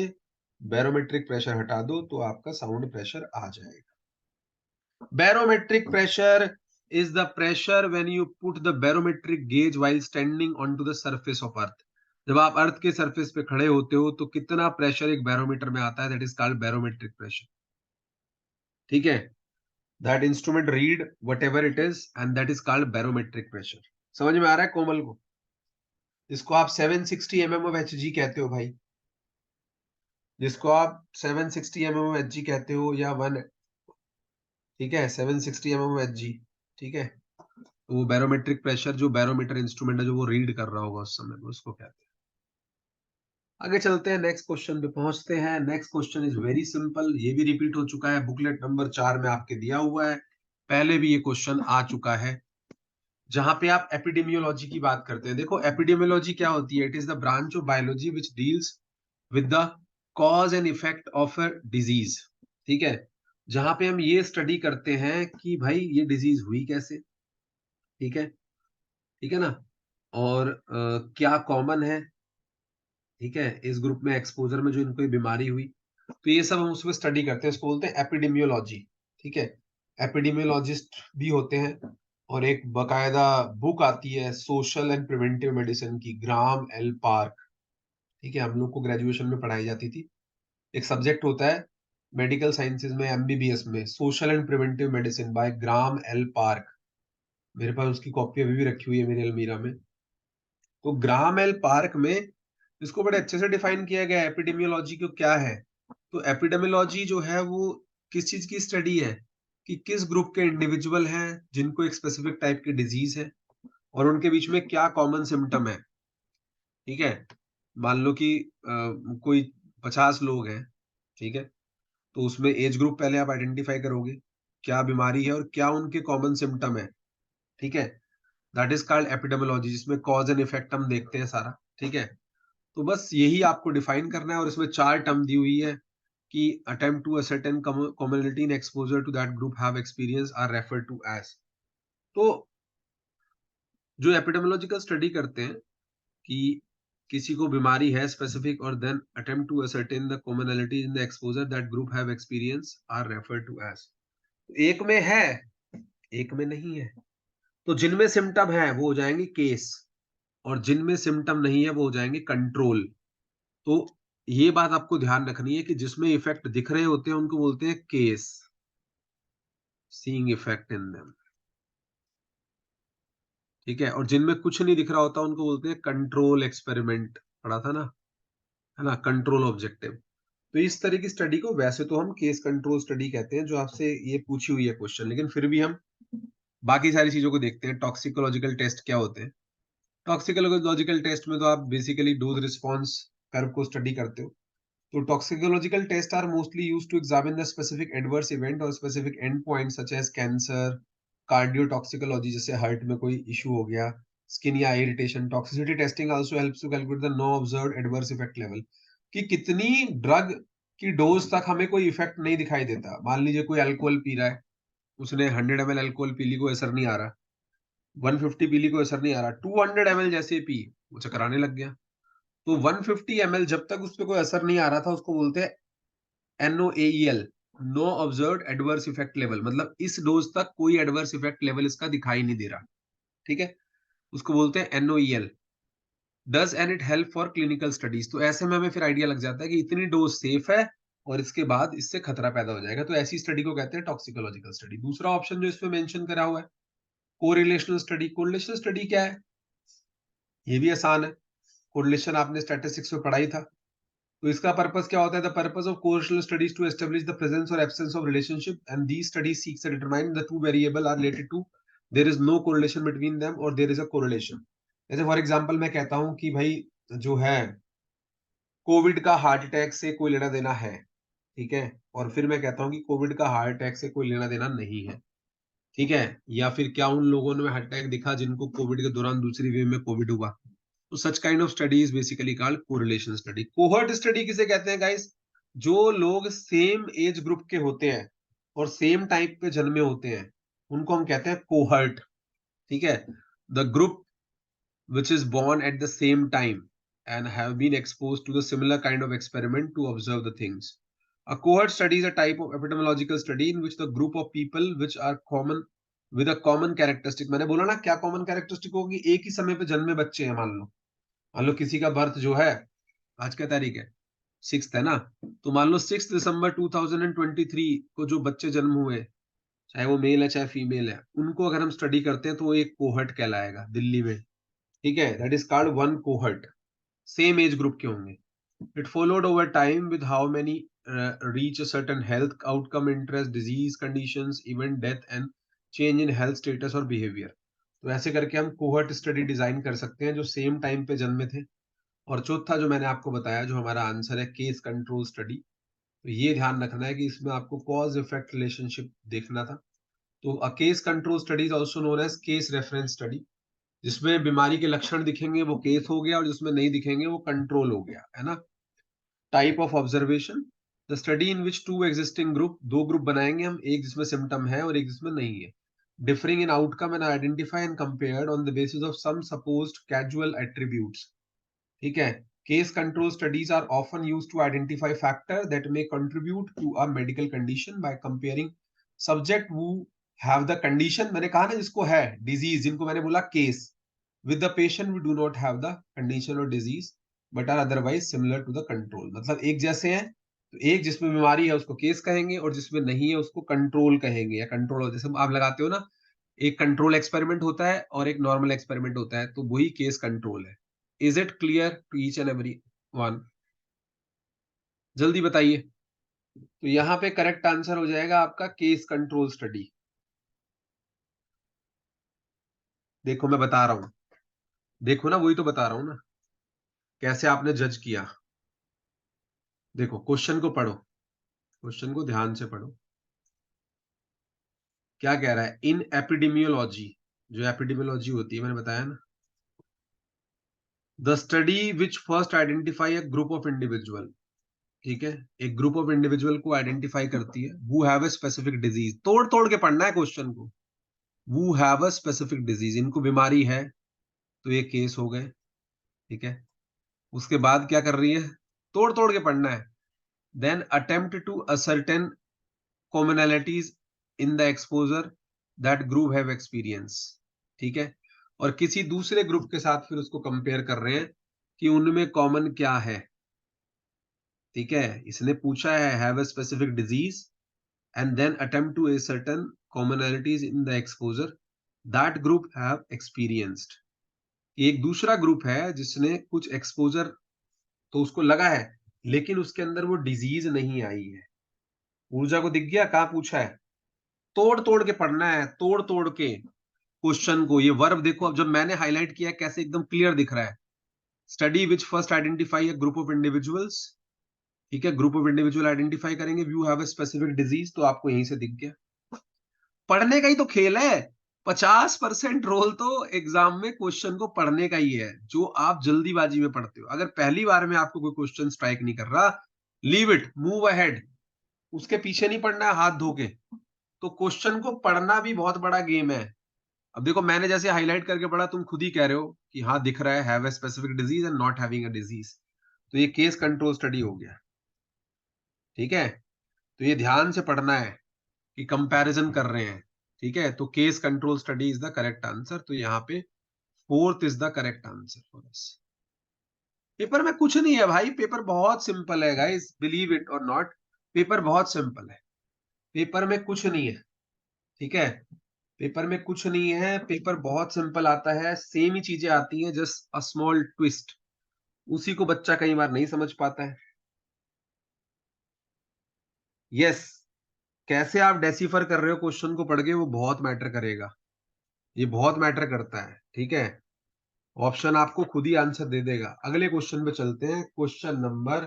बैरोमेट्रिक प्रेशर हटा दो तो आपका साउंड प्रेशर आ जाएगा। Barometric pressure is the pressure when you put the barometric gauge while standing onto the surface of earth। जब आप अर्थ के सरफेस पे खड़े होते हो तो कितना प्रेशर एक बैरोमीटर में आता है, that is called barometric pressure, ठीक है। That instrument read what ever it is and that is called barometric pressure. समझ में आ रहा है कोमल को? जिसको आप 760 mm of Hg कहते हो भाई, जिसको आप 760 mm of Hg कहते हो, या 1, ठीक है, 760 mm of Hg, ठीक है। तो वो बैरोमेट्रिक प्रेशर, जो बैरोमीटर इंस्ट्रूमेंट है जो वो रीड कर रहा होगा उस समय, उसको कहते हैं। आगे चलते हैं, नेक्स्ट क्वेश्चन पे पहुंचते हैं। Next question is very simple, ये भी रिपीट हो चुका है, बुकलेट नंबर 4 में आपके दिया हुआ है, पहले भी ये क्वेश्चन आ चुका है, जहां पे आप एपिडेमियोलॉजी की बात करते हैं। देखो एपिडेमियोलॉजी क्या होती है, it is the branch of biology which deals with the cause and effect of a disease, ठीक है। जहां पे हम ये स्टडी करते हैं कि भाई ये डिजीज हुई कैसे, ठीक है, ठीक है ना, और क्या कॉमन है, ठीक है, इस ग्रुप में एक्सपोजर में जो इनको ये बीमारी हुई, तो ये सब हम उसमें स्टडी करते हैं, इसको बोलते हैं एपिडेमियोलॉजी, ठीक है। एपिडेमियोलॉजिस्ट भी होते हैं, और एक बकायदा बुक आती है सोशल एंड प्रिवेंटिव मेडिसिन की, ग्राम एल पार्क। ठीक है, हम लोग को ग्रेजुएशन में पढ़ाई जाती थी, एक सब्जेक्ट होता है मेडिकल साइंसेज में, एमबीबीएस में, social and preventive medicine bye gram L park. मेरे पास उसकी कॉपी अभी भी रखी हुई है मेरी अलमीरा में। तो ग्राम एल पार्क में इसको बड़े अच्छे से डिफाइन किया गया है एपिडेमियोलॉजी को क्या है। तो एपिडेमियोलॉजी जो है वो किस चीज की स्टडी है कि किस ग्रुप के इंडिविजुअल हैं जिनको एक स्पेसिफिक टाइप की डिजीज है और उनके बीच में क्या कॉमन सिम्टम है। ठीक है, मान लो कि कोई 50 लोग हैं, ठीक है, तो उसमें एज ग्रुप पहले आप आइडेंटिफाई करोगे, क्या बीमारी है और क्या उनके कॉमन सिम्टम है। ठीक है, दैट इज कॉल्ड एपिडेमियोलॉजी, जिसमें कॉज एंड इफेक्ट हम देखते हैं सारा। ठीक है, तो बस यही आपको डिफाइन करना है और इसमें 4 टर्म दी हुई है कि attempt to ascertain commonality in exposure to that group have experience are referred to as। तो जो एपिडेमियोलॉजिकल स्टडी करते हैं कि किसी को बीमारी है स्पेसिफिक और then attempt to ascertain the commonality in the exposure that group have experience are referred to as। एक में है, एक में नहीं है। तो जिनमें सिम्टम है वो हो जाएंगे केस और जिनमें सिम्टम नहीं है वो हो जाएंगे कंट्रोल। तो ये बात आपको ध्यान रखनी है कि जिसमें इफेक्ट दिख रहे होते हैं उनको बोलते हैं case, seeing effect in them. ठीक है, और जिनमें कुछ नहीं दिख रहा होता उनको बोलते हैं कंट्रोल एक्सपेरिमेंट। पढ़ा था ना, है ना, कंट्रोल ऑब्जेक्टिव। तो इस तरह की स्टडी को वैसे तो हम केस कंट्रोल स्टडी कहते हैं जो आपसे ये पूछी हुई है क्वेश्चन, लेकिन फिर भी हम बाकी सारी चीजों को देखते हैं। टॉक्सिकोलॉजिकल टेस्ट क्या होते हैं? टॉक्सिकोलॉजिकल टेस्ट में तो आप बेसिकली डोज रिस्पॉन्स कर्व को स्टडी करते हो। तो toxicological test are mostly used to examine the specific adverse event और specific end point such as cancer, cardiotoxicology जैसे हार्ट में कोई इशू हो गया, स्किन या irritation. Toxicity testing also helps to calculate the no observed adverse effect level, कि कितनी ड्रग की डोज तक हमें कोई इफेक्ट नहीं दिखाई देता। मान लीजिए कोई अल्कोहल पी रहा है, उसने 100 ml अल्कोहल पी ली, को असर नहीं आ रहा, 150 पी ली, को असर नहीं आ रहा, 200 ml जैसे पी, वो चकराने लग गया। तो 150 ml जब तक उस पर कोई असर नहीं आ रहा था उसको बोलते हैं NOAEL, no observed adverse effect level, मतलब इस डोज तक कोई एडवर्स इफेक्ट लेवल इसका दिखाई नहीं दे रहा। ठीक है, उसको बोलते हैं NOEL। Does and it help for clinical studies. तो ऐसे में हमें फिर आइडिया लग जाता है कि इतनी डोज सेफ है और इसके बाद इससे खतरा पैदा हो जाएगा, तो ऐसी स्टडी को कहते हैं टॉक्सिकोलॉजिकल स्टडी। दूसरा ऑप्शन जो इसमें मेंशन करा हुआ है कोरिलेशनल स्टडी। कोरिलेशनल स्टडी क्या है? ये भी आसान है, कोरिलेशन आपने स्टैटिस्टिक्स में पढ़ा ही था। तो इसका पर्पस क्या होता है? The purpose of correlational studies to establish the presence और absence of relationship and these studies seeks to determine the two variable are related to, there is no correlation between them और देयर इज अ कोरिलेशन। जैसे फॉर एग्जांपल मैं कहता हूं कि भाई जो है कोविड का हार्ट अटैक से कोई लेना देना है, ठीक है, और फिर मैं कहता हूं कि कोविड का हार्ट अटैक से कोई लेना देना नहीं है। ठीक है, या फिर क्या उन लोगों में हार्ट अटैक दिखा जिनको कोविड के दौरान दूसरी वेव में कोविड हुआ? तो such kind of study is basically called correlation study. Cohort study किसे कहते हैं गाइस? जो लोग सेम एज ग्रुप के होते हैं और सेम टाइप पे जन्मे होते हैं उनको हम कहते हैं कोहर्ट। ठीक है, the group which is born at the same time and have been exposed to the similar kind of experiment to observe the things. A cohort study is a type of epidemiological study in which the group of people which are common with a common characteristic। मैंने बोला ना क्या कॉमन कैरेक्टरिस्टिक होगी? एक ही समय पे जन्मे बच्चे हैं, मान लो किसी का बर्थ जो है, आज क्या तारीख है, 6 है ना, तो मान लो 6 दिसंबर 2023 को जो बच्चे जन्म हुए, चाहे वो मेल है चाहे फीमेल है, उनको अगर हम स्टडी करते हैं तो वो एक कोहर्ट कहलाएगा दिल्ली में। ठीक है, that is called one cohort, same age group के होंगे। It followed over time with how many reach a certain health outcome, interest, disease conditions, event, death and change in health status और बिहेवियर। तो ऐसे करके हम कोहर्ट स्टडी डिजाइन कर सकते हैं जो सेम टाइम पे जन्मे थे। और चौथा जो मैंने आपको बताया जो हमारा आंसर है केस कंट्रोल स्टडी, तो ये ध्यान रखना है कि इसमें आपको कॉज इफेक्ट रिलेशनशिप देखना था। तो a case control study is also known as case reference study, जिसमें बीमारी के लक्षण दिखेंगे वो केस हो गया और जिसमें नहीं दिखेंगे वो कंट्रोल हो गया, है ना। Type of observation, the study in which two existing group, दो ग्रुप बनाएंगे हम, एक जिसमें सिम्टम है और एक जिसमें नहीं है, differing in outcome and identify and compared on the basis of some supposed casual attributes. ठीक है, case control studies are often used to identify factor that may contribute to a medical condition by comparing subject who have the condition, मैंने कहा ना जिसको है डिजीज, जिनको मैंने बोला case, with the patient we do not have the condition और disease but are otherwise similar to the control, मतलब एक जैसे हैं, तो एक जिसमें बीमारी है उसको केस कहेंगे और जिसमें नहीं है उसको कंट्रोल कहेंगे, या कंट्रोल, जैसे आप लगाते हो ना, एक कंट्रोल एक्सपेरिमेंट होता है और एक नॉर्मल एक्सपेरिमेंट होता है, तो वही केस कंट्रोल है। Is it clear to each and every one? जल्दी बताइए। तो यहाँ पे करेक्ट आंसर हो जाएगा आपका केस कंट्रोल स्टडी। देखो मैं बता रहा हूं, देखो ना, वही तो बता रहा हूं ना, कैसे आपने जज किया। देखो क्वेश्चन को पढ़ो, क्वेश्चन को ध्यान से पढ़ो। क्या कह रहा है? इन एपिडेमियोलॉजी, जो एपिडेमियोलॉजी होती है, मैंने बताया ना, the study which first identify a group of individual, ठीक है, एक ग्रुप ऑफ इंडिविजुअल को आइडेंटिफाई करती है, who have a specific disease, तोड़ तोड़ के पढ़ना है क्वेश्चन को, who have a specific disease, इनको बीमारी है, तो ये केस हो गए, ठीक है। उसके बाद क्या कर रही है? तोड़ तोड़ के पढ़ना है। Then attempt to ascertain commonalities in the exposure that group have experience, ठीक है, और किसी दूसरे ग्रुप के साथ फिर उसको कंपेयर कर रहे हैं कि उनमें कॉमन क्या है, ठीक है। इसने पूछा है have a specific disease and then attempt to ascertain commonalities in the exposure that group have experienced, एक दूसरा ग्रुप है जिसने कुछ एक्सपोजर तो उसको लगा है, लेकिन उसके अंदर वो डिजीज नहीं आई है। ऊर्जा को दिख गया कहाँ पूछा है? तोड़ तोड़ के पढ़ना है, तोड़ तोड़ के क्वेश्चन को। ये वर्ब देखो, अब जब मैंने हाईलाइट किया कैसे एकदम क्लियर दिख रहा है। Study which first identify a group of individuals, ठीक है, ग्रुप ऑफ इंडिविजुअल आइडेंटिफाई करेंगे, you have a specific disease, तो आपको यहीं से दिख गया। पढ़ने का ही तो खेल है। 50% रोल तो एग्जाम में क्वेश्चन को पढ़ने का ही है, जो आप जल्दीबाजी में पढ़ते हो। अगर पहली बार में आपको कोई क्वेश्चन स्ट्राइक नहीं कर रहा, लीव इट, मूव अहेड, उसके पीछे नहीं पढ़ना है हाथ धो के। तो क्वेश्चन को पढ़ना भी बहुत बड़ा गेम है। अब देखो मैंने जैसे हाईलाइट करके पढ़ा, तुम खुद ही कह रहे हो कि हाँ दिख रहा है have a specific disease and not having a disease, तो ये केस कंट्रोल स्टडी हो गया, ठीक है। तो ये ध्यान से पढ़ना है कि कंपैरिजन कर रहे हैं, ठीक है। तो case control study is the correct answer, तो यहाँ पे fourth is the correct answer for us. Paper में कुछ नहीं है भाई, पेपर बहुत सिंपल है गाइस, बिलीव इट और नॉट, पेपर बहुत सिंपल है, पेपर में कुछ नहीं है, ठीक है। पेपर में कुछ नहीं है, पेपर बहुत सिंपल आता है, सेम ही चीजें आती हैं, जस्ट अ स्मॉल ट्विस्ट, उसी को बच्चा कई बार नहीं समझ पाता है। यस, कैसे आप डेसिफर कर रहे हो क्वेश्चन को पढ़ के, वो बहुत मैटर करेगा, ये बहुत मैटर करता है, ठीक है। ऑप्शन आपको खुद ही आंसर दे देगा। अगले क्वेश्चन पे चलते हैं, क्वेश्चन नंबर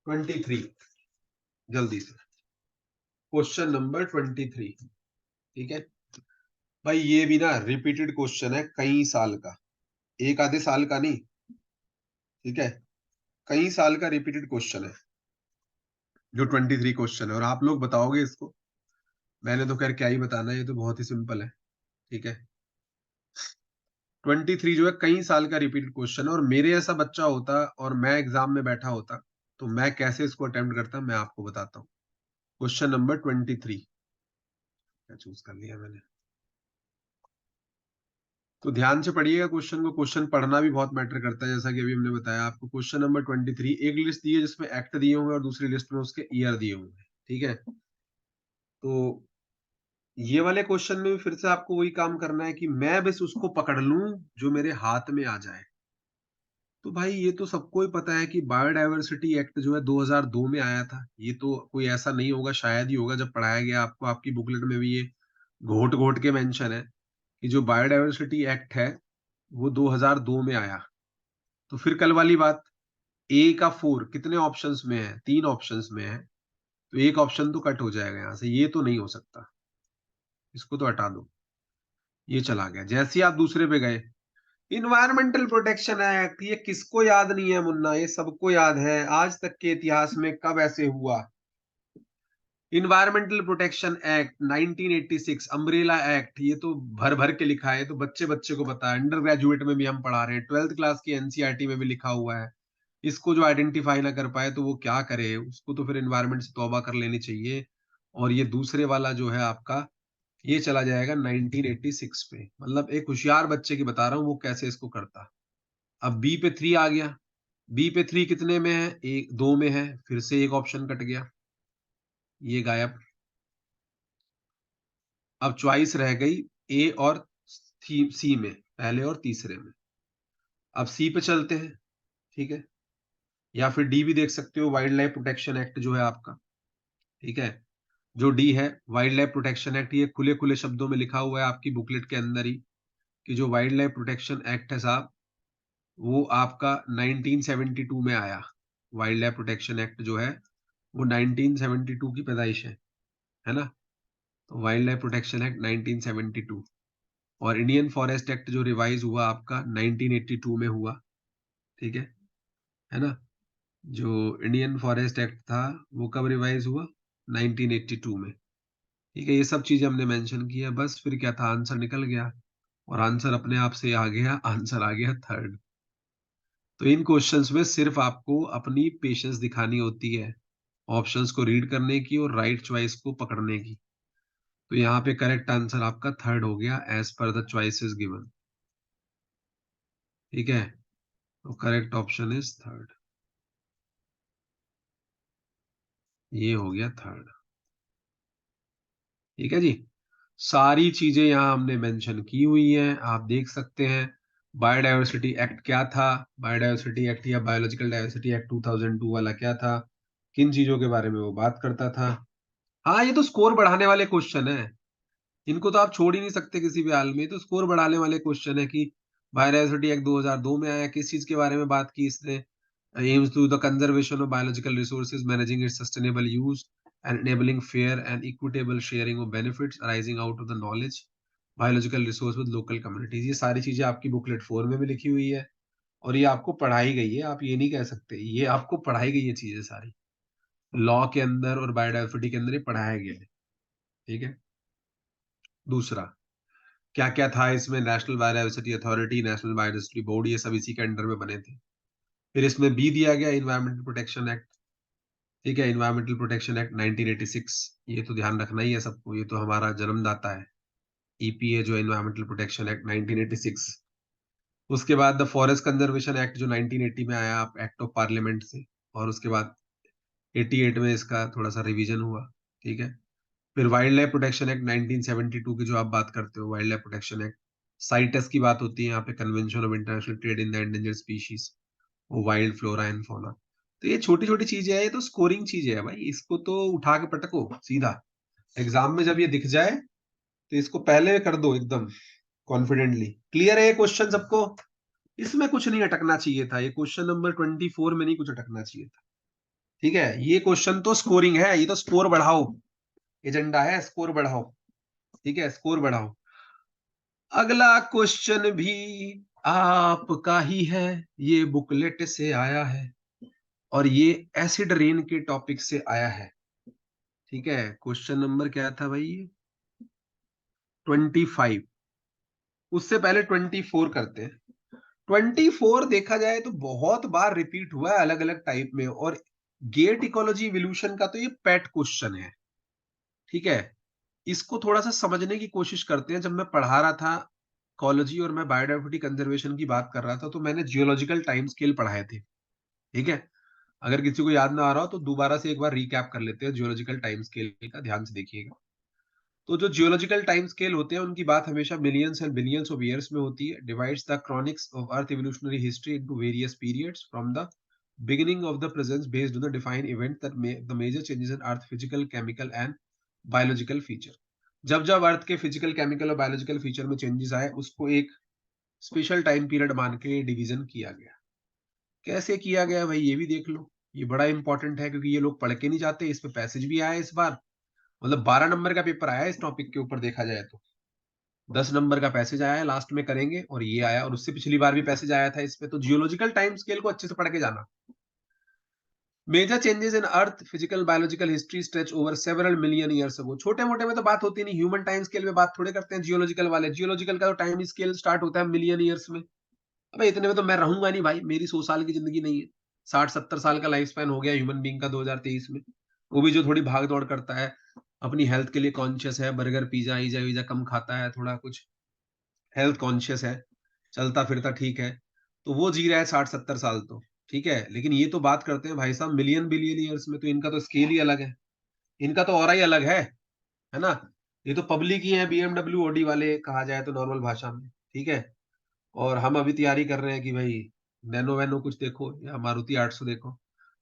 23, जल्दी से क्वेश्चन नंबर 23, ठीक है भाई। ये भी ना रिपीटेड क्वेश्चन है, कई साल का, एक आधे साल का नहीं, ठीक है, कई साल का रिपीटेड क्वेश्चन है जो 23 क्वेश्चन है, और आप लोग बताओगे इसको। मैंने तो खैर क्या ही बताना है, ये तो बहुत ही सिंपल है, ठीक है। 23 जो है कई साल का रिपीटेड क्वेश्चन है, और मेरे ऐसा बच्चा होता और मैं एग्जाम में बैठा होता, तो मैं कैसे इसको अटेम्प्ट करता मैं आपको बताता हूँ। क्वेश्चन नंबर 23 क्या चूज कर लिया मैंने, तो ध्यान से पढ़िएगा क्वेश्चन को, क्वेश्चन पढ़ना भी बहुत मैटर करता है, जैसा कि अभी हमने बताया आपको। क्वेश्चन नंबर 23, एक लिस्ट दी है जिसमें एक्ट दिए हुए हैं और दूसरी लिस्ट में उसके ईयर दिए हुए हैं, ठीक है। तो ये वाले क्वेश्चन में भी फिर से आपको वही काम करना है कि मैं बस उसको पकड़ लूं जो मेरे हाथ में आ जाए। तो भाई ये तो सबको ही पता है कि बायोडायवर्सिटी एक्ट जो है 2002 में आया था, ये तो कोई ऐसा नहीं होगा, शायद ही होगा, जब पढ़ाया गया आपको, आपकी बुकलेट में भी ये घोट घोट के मेंशन है कि जो बायोडायवर्सिटी एक्ट है वो 2002 में आया। तो फिर कल वाली बात, ए का 4 कितने ऑप्शंस में है? 3 ऑप्शंस में है, तो एक ऑप्शन तो कट हो जाएगा यहां से, ये तो नहीं हो सकता, इसको तो हटा दो, ये चला गया। जैसे ही आप दूसरे पे गए, इन्वायरमेंटल प्रोटेक्शन एक्ट, ये किसको याद नहीं है मुन्ना, ये सबको याद है, आज तक के इतिहास में कब ऐसे हुआ। Environmental protection act 1986, umbrella act, ये तो भर भर के लिखा है, तो बच्चे बच्चे को पता है, अंडर ग्रेजुएट में भी हम पढ़ा रहे हैं, 12th क्लास की एनसीईआरटी में भी लिखा हुआ है। इसको जो आइडेंटिफाई ना कर पाए तो वो क्या करे, उसको तो फिर एनवायरमेंट से तौबा कर लेनी चाहिए। और ये दूसरे वाला जो है आपका ये चला जाएगा 1986 पे। मतलब एक होशियार बच्चे की बता रहा हूँ वो कैसे इसको करता। अब बी पे 3 आ गया। बी पे 3 कितने में है? एक 2 में है, फिर से एक ऑप्शन कट गया, ये गायब। अब चॉइस रह गई ए और सी में, पहले और तीसरे में। अब सी पे चलते हैं, ठीक है, या फिर डी भी देख सकते हो, वाइल्ड लाइफ प्रोटेक्शन एक्ट जो है आपका, ठीक है। जो डी है वाइल्ड लाइफ प्रोटेक्शन एक्ट, ये खुले खुले शब्दों में लिखा हुआ है आपकी बुकलेट के अंदर ही कि जो वाइल्ड लाइफ प्रोटेक्शन एक्ट है साहब, वो आपका 1972 में आया। वाइल्ड लाइफ प्रोटेक्शन एक्ट जो है वो 1972 की पैदाइश है ना। तो वाइल्ड लाइफ प्रोटेक्शन एक्ट 1972, और इंडियन फॉरेस्ट एक्ट जो रिवाइज हुआ आपका 1982 में हुआ, ठीक है ना। जो इंडियन फॉरेस्ट एक्ट था वो कब रिवाइज हुआ? 1982 में, ठीक है। ये सब चीजें हमने मेंशन की है, बस फिर क्या था, आंसर निकल गया, और आंसर अपने आप से आ गया, आंसर आ गया थर्ड। तो इन क्वेश्चंस में सिर्फ आपको अपनी पेशेंस दिखानी होती है, ऑप्शंस को रीड करने की और राइट चॉइस को पकड़ने की। तो यहाँ पे करेक्ट आंसर आपका थर्ड हो गया as per the choices given, ठीक है। तो करेक्ट ऑप्शन इज थर्ड, ये हो गया थर्ड, ठीक है जी। सारी चीजें यहाँ हमने मेंशन की हुई हैं, आप देख सकते हैं। बायोडायवर्सिटी एक्ट क्या था, बायोडायवर्सिटी एक्ट या बायोलॉजिकल डायवर्सिटी एक्ट 2002 वाला क्या था, किन चीजों के बारे में वो बात करता था। हाँ, ये तो स्कोर बढ़ाने वाले क्वेश्चन है, इनको तो आप छोड़ ही नहीं सकते किसी भी हाल में। तो स्कोर बढ़ाने वाले क्वेश्चन है कि बायोडायवर्सिटी एक्ट 2002 में आया, किस चीज के बारे में बात की इसने? Aims to the conservation of biological resources, managing its sustainable use and enabling fair and equitable sharing of benefits arising out of the knowledge biological resource with local communities। ये सारी चीजें आपकी बुकलेट 4 में भी लिखी हुई है, और ये आपको पढ़ाई गई है, आप ये नहीं कह सकते, ये आपको पढ़ाई गई है चीजें सारी, लॉ के अंदर और बायोडायवर्सिटी के अंदर ये पढ़ाया गया है, ठीक है। दूसरा, क्या क्या था इसमें? National biodiversity authority, national biodiversity board, ये सब इसी के अंडर में बने थे। फिर इसमें बी दिया गया, इन्वायरमेंटल प्रोटेक्शन एक्ट, ठीक है, इन्वायरमेंटल प्रोटेक्शन एक्ट 1986, ये तो ध्यान रखना ही है सबको, ये तो हमारा जन्मदाता है, ईपीए जो इन्वायरमेंटल प्रोटेक्शन एक्ट 1986। उसके बाद द फॉरेस्ट कंजर्वेशन एक्ट जो 1980 में आया, आप एक्ट ऑफ पार्लियामेंट से, और उसके बाद 88 में इसका थोड़ा सा रिवीजन हुआ, ठीक है। फिर वाइल्ड लाइफ प्रोटेक्शन एक्ट 1972 की जो आप बात करते हो, वाइल्ड लाइफ प्रोटेक्शन एक्ट, साइटेस की बात होती है यहाँ पे, convention of international trade in the endangered species, वो वाइल्ड फ्लोरा एंड फौना। तो ये छोटी छोटी चीजें हैं, ये तो स्कोरिंग चीजें है भाई, इसको तो उठा के पटको सीधा। एग्जाम में जब ये दिख जाए तो इसको पहले कर दो एकदम कॉन्फिडेंटली। क्लियर है ये क्वेश्चन सबको? इसमें कुछ नहीं अटकना चाहिए था, ये क्वेश्चन नंबर 24 में नहीं कुछ अटकना चाहिए था, ठीक है। ये क्वेश्चन तो स्कोरिंग है, ये तो स्कोर बढ़ाओ एजेंडा है, स्कोर बढ़ाओ, ठीक है, स्कोर बढ़ाओ। अगला क्वेश्चन भी आपका ही है, ये बुकलेट से आया है, और ये एसिड रेन के टॉपिक से आया है, ठीक है। क्वेश्चन नंबर क्या था भाई? 25। उससे पहले 24 करते हैं। 24 देखा जाए तो बहुत बार रिपीट हुआ है अलग अलग टाइप में, और गेट इकोलॉजी इवोल्यूशन का तो ये पेट क्वेश्चन है, ठीक है। इसको थोड़ा सा समझने की कोशिश करते हैं। जब मैं पढ़ा रहा था इकोलॉजी और मैं बायोडायवर्सिटी कंजर्वेशन की बात कर रहा था, तो मैंने जियोलॉजिकल टाइम स्केल पढ़ाए थे, ठीक है। अगर किसी को याद ना आ रहा हो तो दोबारा से एक बार रिकैप कर लेते हैं जियोलॉजिकल टाइम स्केल का, ध्यान से देखिएगा। तो जो जियोलॉजिकल टाइम स्केल होते हैं उनकी बात हमेशा millions and billions of years में होती है। Divides the chronics of earth evolutionary history into various periods from the beginning of the presence based on the defined event that the major changes in earth physical chemical and biological feature। जब जब अर्थ के फिजिकल केमिकल और बायोलॉजिकल फीचर में चेंजेस आए उसको एक स्पेशल टाइम पीरियड मान के डिवीजन किया गया। कैसे किया गया भाई ये भी देख लो, ये बड़ा इंपॉर्टेंट है क्योंकि ये लोग पढ़ के नहीं जाते। इस पे पैसेज भी आया इस बार, मतलब 12 नंबर का पेपर आया इस टॉपिक के ऊपर देखा जाए तो। 10 नंबर का पैसेज आया है, लास्ट में करेंगे, और ये आया, और उससे पिछली बार भी पैसेज आया था इस पे। तो जियोलॉजिकल टाइम स्केल को अच्छे से पढ़ के जाना। Major changes in earth physical biological history stretch over several million years ago. छोटे मोटे में तो बात होती नहीं, ह्यूमन टाइम स्केल में बात थोड़े करते हैं जियोलॉजिकल वाले। जियोलॉजिकल का तो टाइम स्केल स्टार्ट होता है मिलियन ईयर्स में। अबे इतने में तो मैं रहूंगा नहीं भाई, मेरी 100 साल की जिंदगी नहीं है। 60-70 साल का लाइफ स्पैन हो गया ह्यूमन बीइंग का 2023 में, वो भी जो थोड़ी भाग दौड़ करता है। अपनी हेल्थ के लिए कॉन्शियस है, बर्गर पिज्जा ईजा वीजा कम खाता है, थोड़ा कुछ हेल्थ कॉन्शियस है, चलता फिरता ठीक है, तो वो जी रहा है 60-70 साल तो ठीक है। लेकिन ये तो बात करते हैं भाई साहब मिलियन बिलियन ईयर्स में, तो इनका तो स्केल ही अलग है, इनका तो ऑरा ही अलग है ना। ये तो पब्लिक ही है, बीएमडब्ल्यू ओडी वाले कहा जाए तो नॉर्मल भाषा में, ठीक है। और हम अभी तैयारी कर रहे हैं कि भाई नैनो वैनो कुछ देखो या मारुति 800 देखो।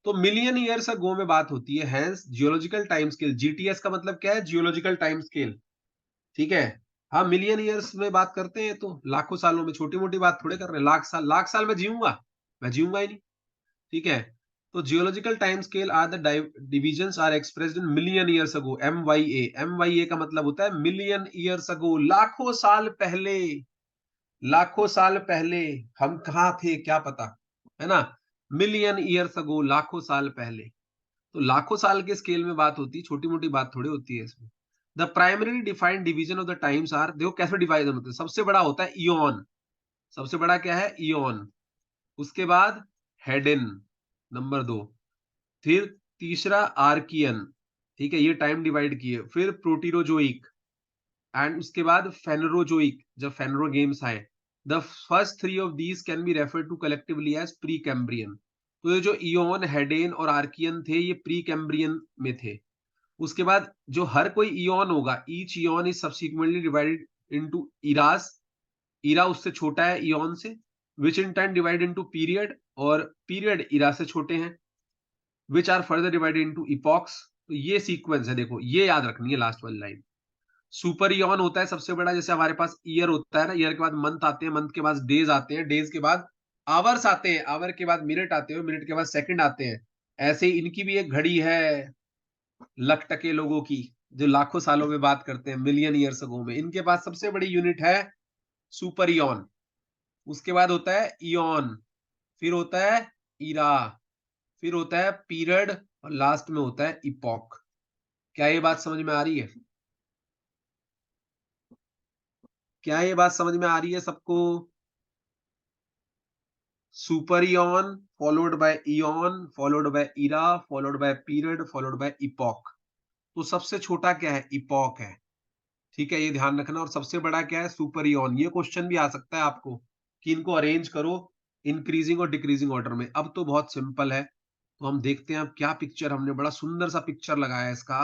तो मिलियन ईयर्स अगो में बात होती है, hence geological time scale, GTS का मतलब क्या है, जियोलॉजिकल टाइम स्केल, ठीक है। हाँ मिलियन ईयर्स में बात करते हैं तो लाखों सालों में, छोटी मोटी बात थोड़े कर रहे हैं, लाख साल में जीऊंगा, मैं जीऊंगा ही नहीं, ठीक है। तो geological time scale are the divisions are expressed in million years ago, M Y A का मतलब होता है मिलियन ईयर्स अगो, लाखों साल पहले, लाखों साल पहले हम कहाँ थे क्या पता, है ना। मिलियन ईयर्स अगो, लाखों साल पहले, तो लाखों साल के स्केल में बात होती है, छोटी मोटी बात थोड़ी होती है इसमें। The primary defined division of the times are, देखो कैसे डिवाइजन होते हैं, सबसे बड़ा होता है ईओन, सबसे बड़ा क्या है ईओन, उसके बाद हेडन नंबर 2, फिर तीसरा आर्कियन, ठीक है, ये टाइम डिवाइड किए, फिर प्रोटीरोजोइक, एंड उसके बाद फेनरोजोइक, जब फेनरो गेम्स आए। The first three of these can be refer to collectively as Precambrian. तो ये जो इयोन, हेडेन और आर्कियन थे ये प्री कैम्ब्रियन में थे। उसके बाद जो हर कोई इयोन होगा, each eon is subsequently divided into eras, era उससे छोटा है इयोन से, which in turn divide into period, और पीरियड इरा से छोटे हैं, which are further divided into epochs. तो ये सीक्वेंस है, देखो ये याद रखनी है लास्ट वाली लाइन। सुपर इयॉन होता है सबसे बड़ा, जैसे हमारे पास ईयर होता है ना, ईयर के बाद मंथ आते हैं, मंथ के बाद डेज आते हैं, डेज के बाद आवर्स आते हैं, आवर के बाद मिनट आते हैं, मिनट के बाद सेकंड आते हैं। ऐसे ही इनकी भी एक घड़ी है लख टके लोगों की, जो लाखों सालों में बात करते हैं, मिलियन ईयर्स अगो में, इनके पास सबसे बड़ी यूनिट है सुपर इयॉन। उसके बाद होता है इयॉन, फिर होता है इरा, फिर होता है पीरियड, और लास्ट में होता है इपॉक। क्या ये बात समझ में आ रही है? क्या ये बात समझ में आ रही है सबको? Super eon followed by eon followed by era followed by period followed by epoch. तो सबसे छोटा क्या है, इपॉक है, ठीक है, ये ध्यान रखना। और सबसे बड़ा क्या है, सुपर इयॉन। ये क्वेश्चन भी आ सकता है आपको कि इनको अरेंज करो इंक्रीजिंग और डिक्रीजिंग ऑर्डर में। अब तो बहुत सिंपल है, तो हम देखते हैं अब क्या पिक्चर, हमने बड़ा सुंदर सा पिक्चर लगाया है इसका,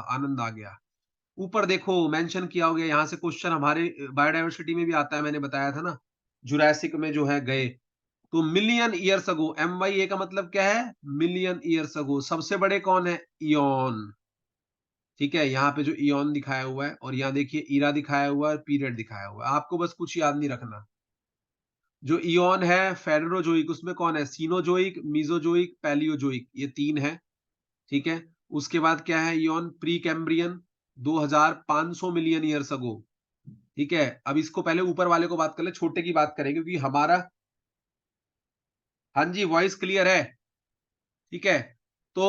आनंद आ गया। ऊपर देखो मेंशन किया हो गया, यहाँ से क्वेश्चन हमारे बायोडाइवर्सिटी में भी आता है, मैंने बताया था ना, जुरासिक में जो है गए। तो million years ago, M Y A का मतलब क्या है, मिलियन ईयर्स अगो। सबसे बड़े कौन है, इयॉन, ठीक है, यहाँ पे जो इयॉन दिखाया हुआ है, और यहाँ देखिए इरा दिखाया हुआ है, पीरियड दिखाया हुआ है। आपको बस कुछ याद नहीं रखना, जो इयॉन है फेडरोजोइक, उसमें कौन है, सीनोजोइक, मीजोजोइक, पैलियोजोइक, ये 3 है, ठीक है। उसके बाद क्या है, ion pre Cambrian, 2500 million years अगो, ठीक है। अब इसको पहले ऊपर वाले को बात कर ले, छोटे की बात करेंगे क्योंकि हमारा, हाँ जी वॉइस क्लियर है, ठीक है। तो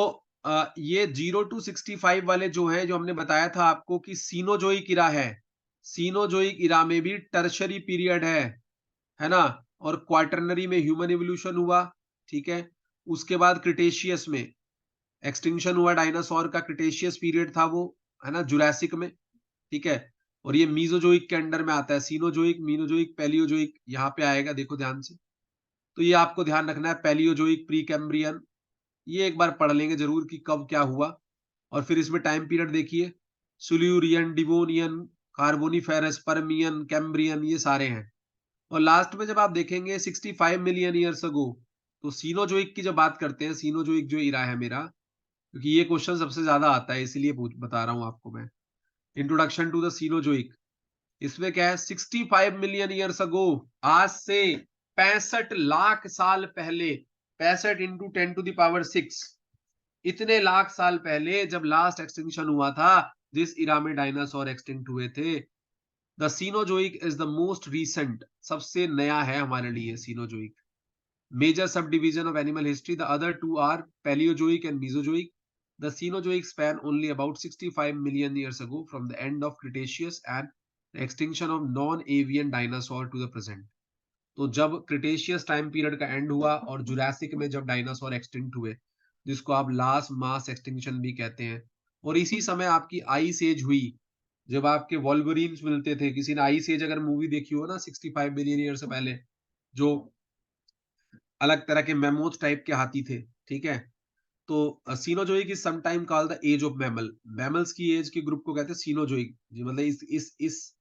ये 0 to 65 वाले जो है, जो हमने बताया था आपको कि सीनोजोइक इरा है, सीनोजोइक इरा में भी टर्शरी पीरियड है ना, और क्वार्टरनरी में ह्यूमन इवोल्यूशन हुआ, ठीक है। उसके बाद क्रिटेशियस में एक्सटिंक्शन हुआ डायनासोर का, क्रिटेशियस पीरियड था वो, है ना, जुरासिक में, ठीक है। और ये मीजोजोइक के अंडर में आता है, सीनोजोइक, मीनोजोइक, पैलियोजोइक यहाँ पे आएगा, देखो ध्यान से। तो ये आपको ध्यान रखना है, पैलियोजोइक, प्री कैम्ब्रियन, ये एक बार पढ़ लेंगे जरूर कि कब क्या हुआ। और फिर इसमें टाइम पीरियड देखिए, सुल्यूरियन, डिवोनियन, कार्बोनिफेरस, परमियन, कैम्ब्रियन, ये सारे हैं। और लास्ट में जब आप देखेंगे 65 मिलियन ईयर्स अगो, तो सीनोजोइक की जब बात करते हैं, सीनोजोइक जो इरा है मेरा, क्योंकि ये क्वेश्चन सबसे ज्यादा आता है इसलिए बता रहा हूं आपको मैं, इंट्रोडक्शन टू द सीनोजोइक। इसमें क्या है, 65 मिलियन ईयर्स अगो, आज से 65 लाख साल पहले, 65 इंटू 10⁶, इतने लाख साल पहले जब लास्ट एक्सटिंक्शन हुआ था, जिस इरा में डायनासोर एक्सटिंक्ट हुए थे, the Cenozoic is the most recent, सबसे नया है हमारे लिए Cenozoic. Major subdivision of animal history, the other two are Paleozoic and Mesozoic. The Cenozoic span only about 65 million years ago from the end of Cretaceous and the extinction of non-avian dinosaur to the present. तो जब क्रिटेशियस टाइम पीरियड का एंड हुआ और जुरासिक में जब डायनासोर एक्सटिंक्ट हुए, जिसको आप लास्ट मास एक्सटिंक्शन भी कहते हैं, और इसी समय आपकी आइस एज हुई, जब आपके वॉल्वरिन्स मिलते थे। किसी ने आइस एज अगर मूवी देखी हो ना 65 मिलियन ईयर से पहले, जो अलग तरह के मैमोथ टाइप के हाथी थे, ठीक है? तो Cenozoic is sometime called the age of mammal. Mammals की एज के ग्रुप को कहते हैं सीनोजोइक, जी, मतलब इस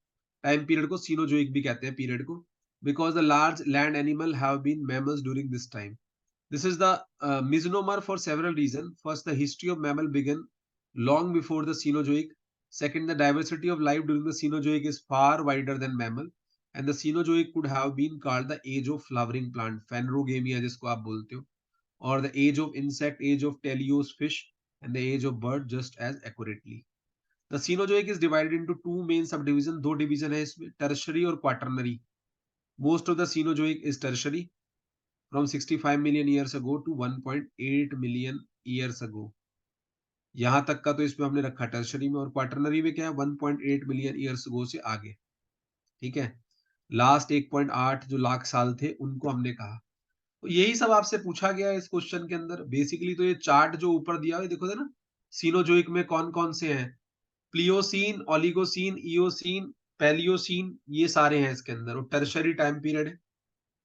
टाइम पीरियड को सीनोजोइक भी कहते हैं पीरियड को, because the large land animal have been mammals during this time. This is the misnomer for several reasons. First, the history of mammal began long before the Cenozoic. Second, the diversity of life during the Cenozoic is far wider than mammal, and the Cenozoic could have been called the age of flowering plant, Phanerogamia जिसको आप बोलते हो, or the age of insect, age of teleost fish, and the age of bird just as accurately. The Cenozoic is divided into two main subdivisions. दो division है इसमें, tertiary और quaternary. Most of the Cenozoic is tertiary, from 65 million years ago to 1.8 million years ago. यहां तक का तो इसमें हमने रखा टर्शरी में, और क्वार्टरनरी में क्या है 1.8 मिलियन ईयर्स अगो से आगे, ठीक है? लास्ट 1.8 जो लाख साल थे उनको हमने कहा। तो यही सब आपसे पूछा गया है इस क्वेश्चन के अंदर। बेसिकली तो ये चार्ट जो ऊपर दिया हुआ है देखो ना, सीनोजोइक में कौन कौन से हैं, प्लियोसीन, ओलिगोसीन, इयोसीन, पैलियोसीन, ये सारे हैं इसके अंदर, और टर्शरी टाइम पीरियड है,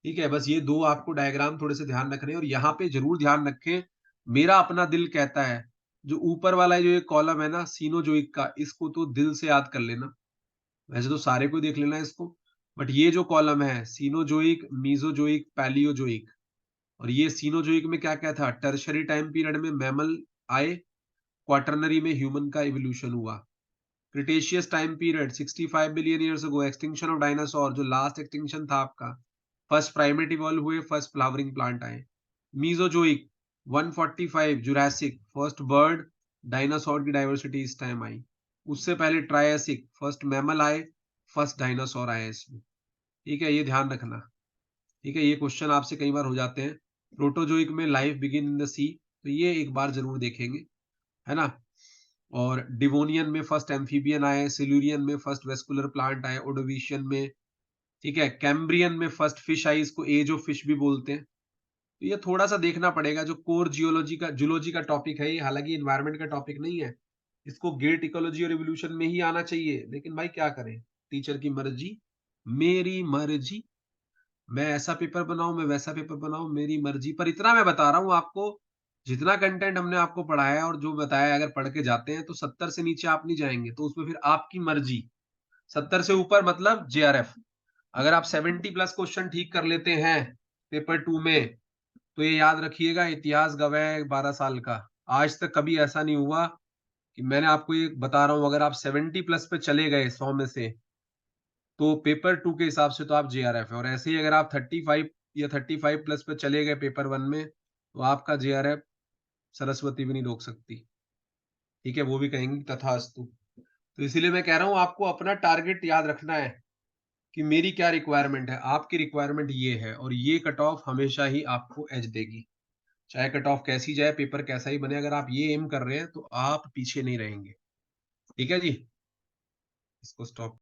ठीक है? बस ये दो आपको डायग्राम थोड़े से ध्यान रखने हैं, और यहाँ पे जरूर ध्यान रखें, मेरा अपना दिल कहता है जो ऊपर वाला जो ये कॉलम है ना सीनोजोइक का, इसको तो दिल से याद कर लेना। वैसे तो सारे को देख लेना इसको, बट ये जो कॉलम है सीनोजोइक, मीजोजोइक, पैलियोजोइक, और ये सीनोजोइक में क्या क्या था, टर्शरी टाइम पीरियड में मैमल आए, क्वार्टरनरी में ह्यूमन का इवोल्यूशन हुआ, Cretaceous time period 65 billion years ago extinction of dinosaur, जो लास्ट एक्सटिंक्शन था आपका, फर्स्ट प्राइमेट इवॉल्व हुए, फर्स्ट फ्लावरिंग प्लांट आए। Mesozoic 145 Jurassic, first bird dinosaur की डाइवर्सिटी इस टाइम आई। उससे पहले ट्रायसिक, फर्स्ट मैमल आए, फर्स्ट डायनासोर आए इसमें, ठीक है? ये ध्यान रखना, ठीक है? ये क्वेश्चन आपसे कई बार हो जाते हैं। प्रोटोजोइक में लाइफ बिगिन इन द सी, तो ये एक बार जरूर देखेंगे, है ना? और डिवोनियन में फर्स्ट एम्फीबियन आए, सिल्यूरियन में फर्स्ट वेस्कुलर प्लांट आए, ओडोविशियन में, ठीक है? कैम्ब्रियन में फर्स्ट फिश आई, इसको एज ऑफ फिश भी बोलते हैं। तो ये थोड़ा सा देखना पड़ेगा, जो कोर जियोलॉजी का जूलॉजी का टॉपिक है ये, हालांकि एनवायरनमेंट का टॉपिक नहीं है, इसको गेट इकोलॉजी और इवोल्यूशन में ही आना चाहिए, लेकिन भाई क्या करें, टीचर की मर्जी मेरी मर्जी, मैं ऐसा पेपर बनाऊं, मैं वैसा पेपर बनाऊं, मेरी मर्जी। पर इतना मैं बता रहा हूं आपको, जितना कंटेंट हमने आपको पढ़ाया और जो बताया, अगर पढ़ के जाते हैं तो 70 से नीचे आप नहीं जाएंगे, तो उसमें फिर आपकी मर्जी। 70 से ऊपर मतलब जेआरएफ। अगर आप 70 प्लस क्वेश्चन ठीक कर लेते हैं पेपर 2 में, तो ये याद रखिएगा, इतिहास गवाह है 12 साल का। आज तक कभी ऐसा नहीं हुआ कि, मैंने आपको ये बता रहा हूं, अगर आप 70 प्लस पे चले गए 100 में से, तो पेपर 2 के हिसाब से तो आप जेआरएफ है। और ऐसे ही अगर आप 35 या 35 प्लस पे चले गए पेपर 1 में, तो आपका जेआरएफ सरस्वती भी नहीं रोक सकती, ठीक है? वो भी कहेंगी तथास्तु। तो इसीलिए मैं कह रहा हूं आपको अपना टारगेट याद रखना है कि मेरी क्या रिक्वायरमेंट है, आपकी रिक्वायरमेंट ये है, और ये कट ऑफ हमेशा ही आपको एज देगी, चाहे कट ऑफ कैसी जाए, पेपर कैसा ही बने, अगर आप ये एम कर रहे हैं तो आप पीछे नहीं रहेंगे, ठीक है जी? इसको स्टॉप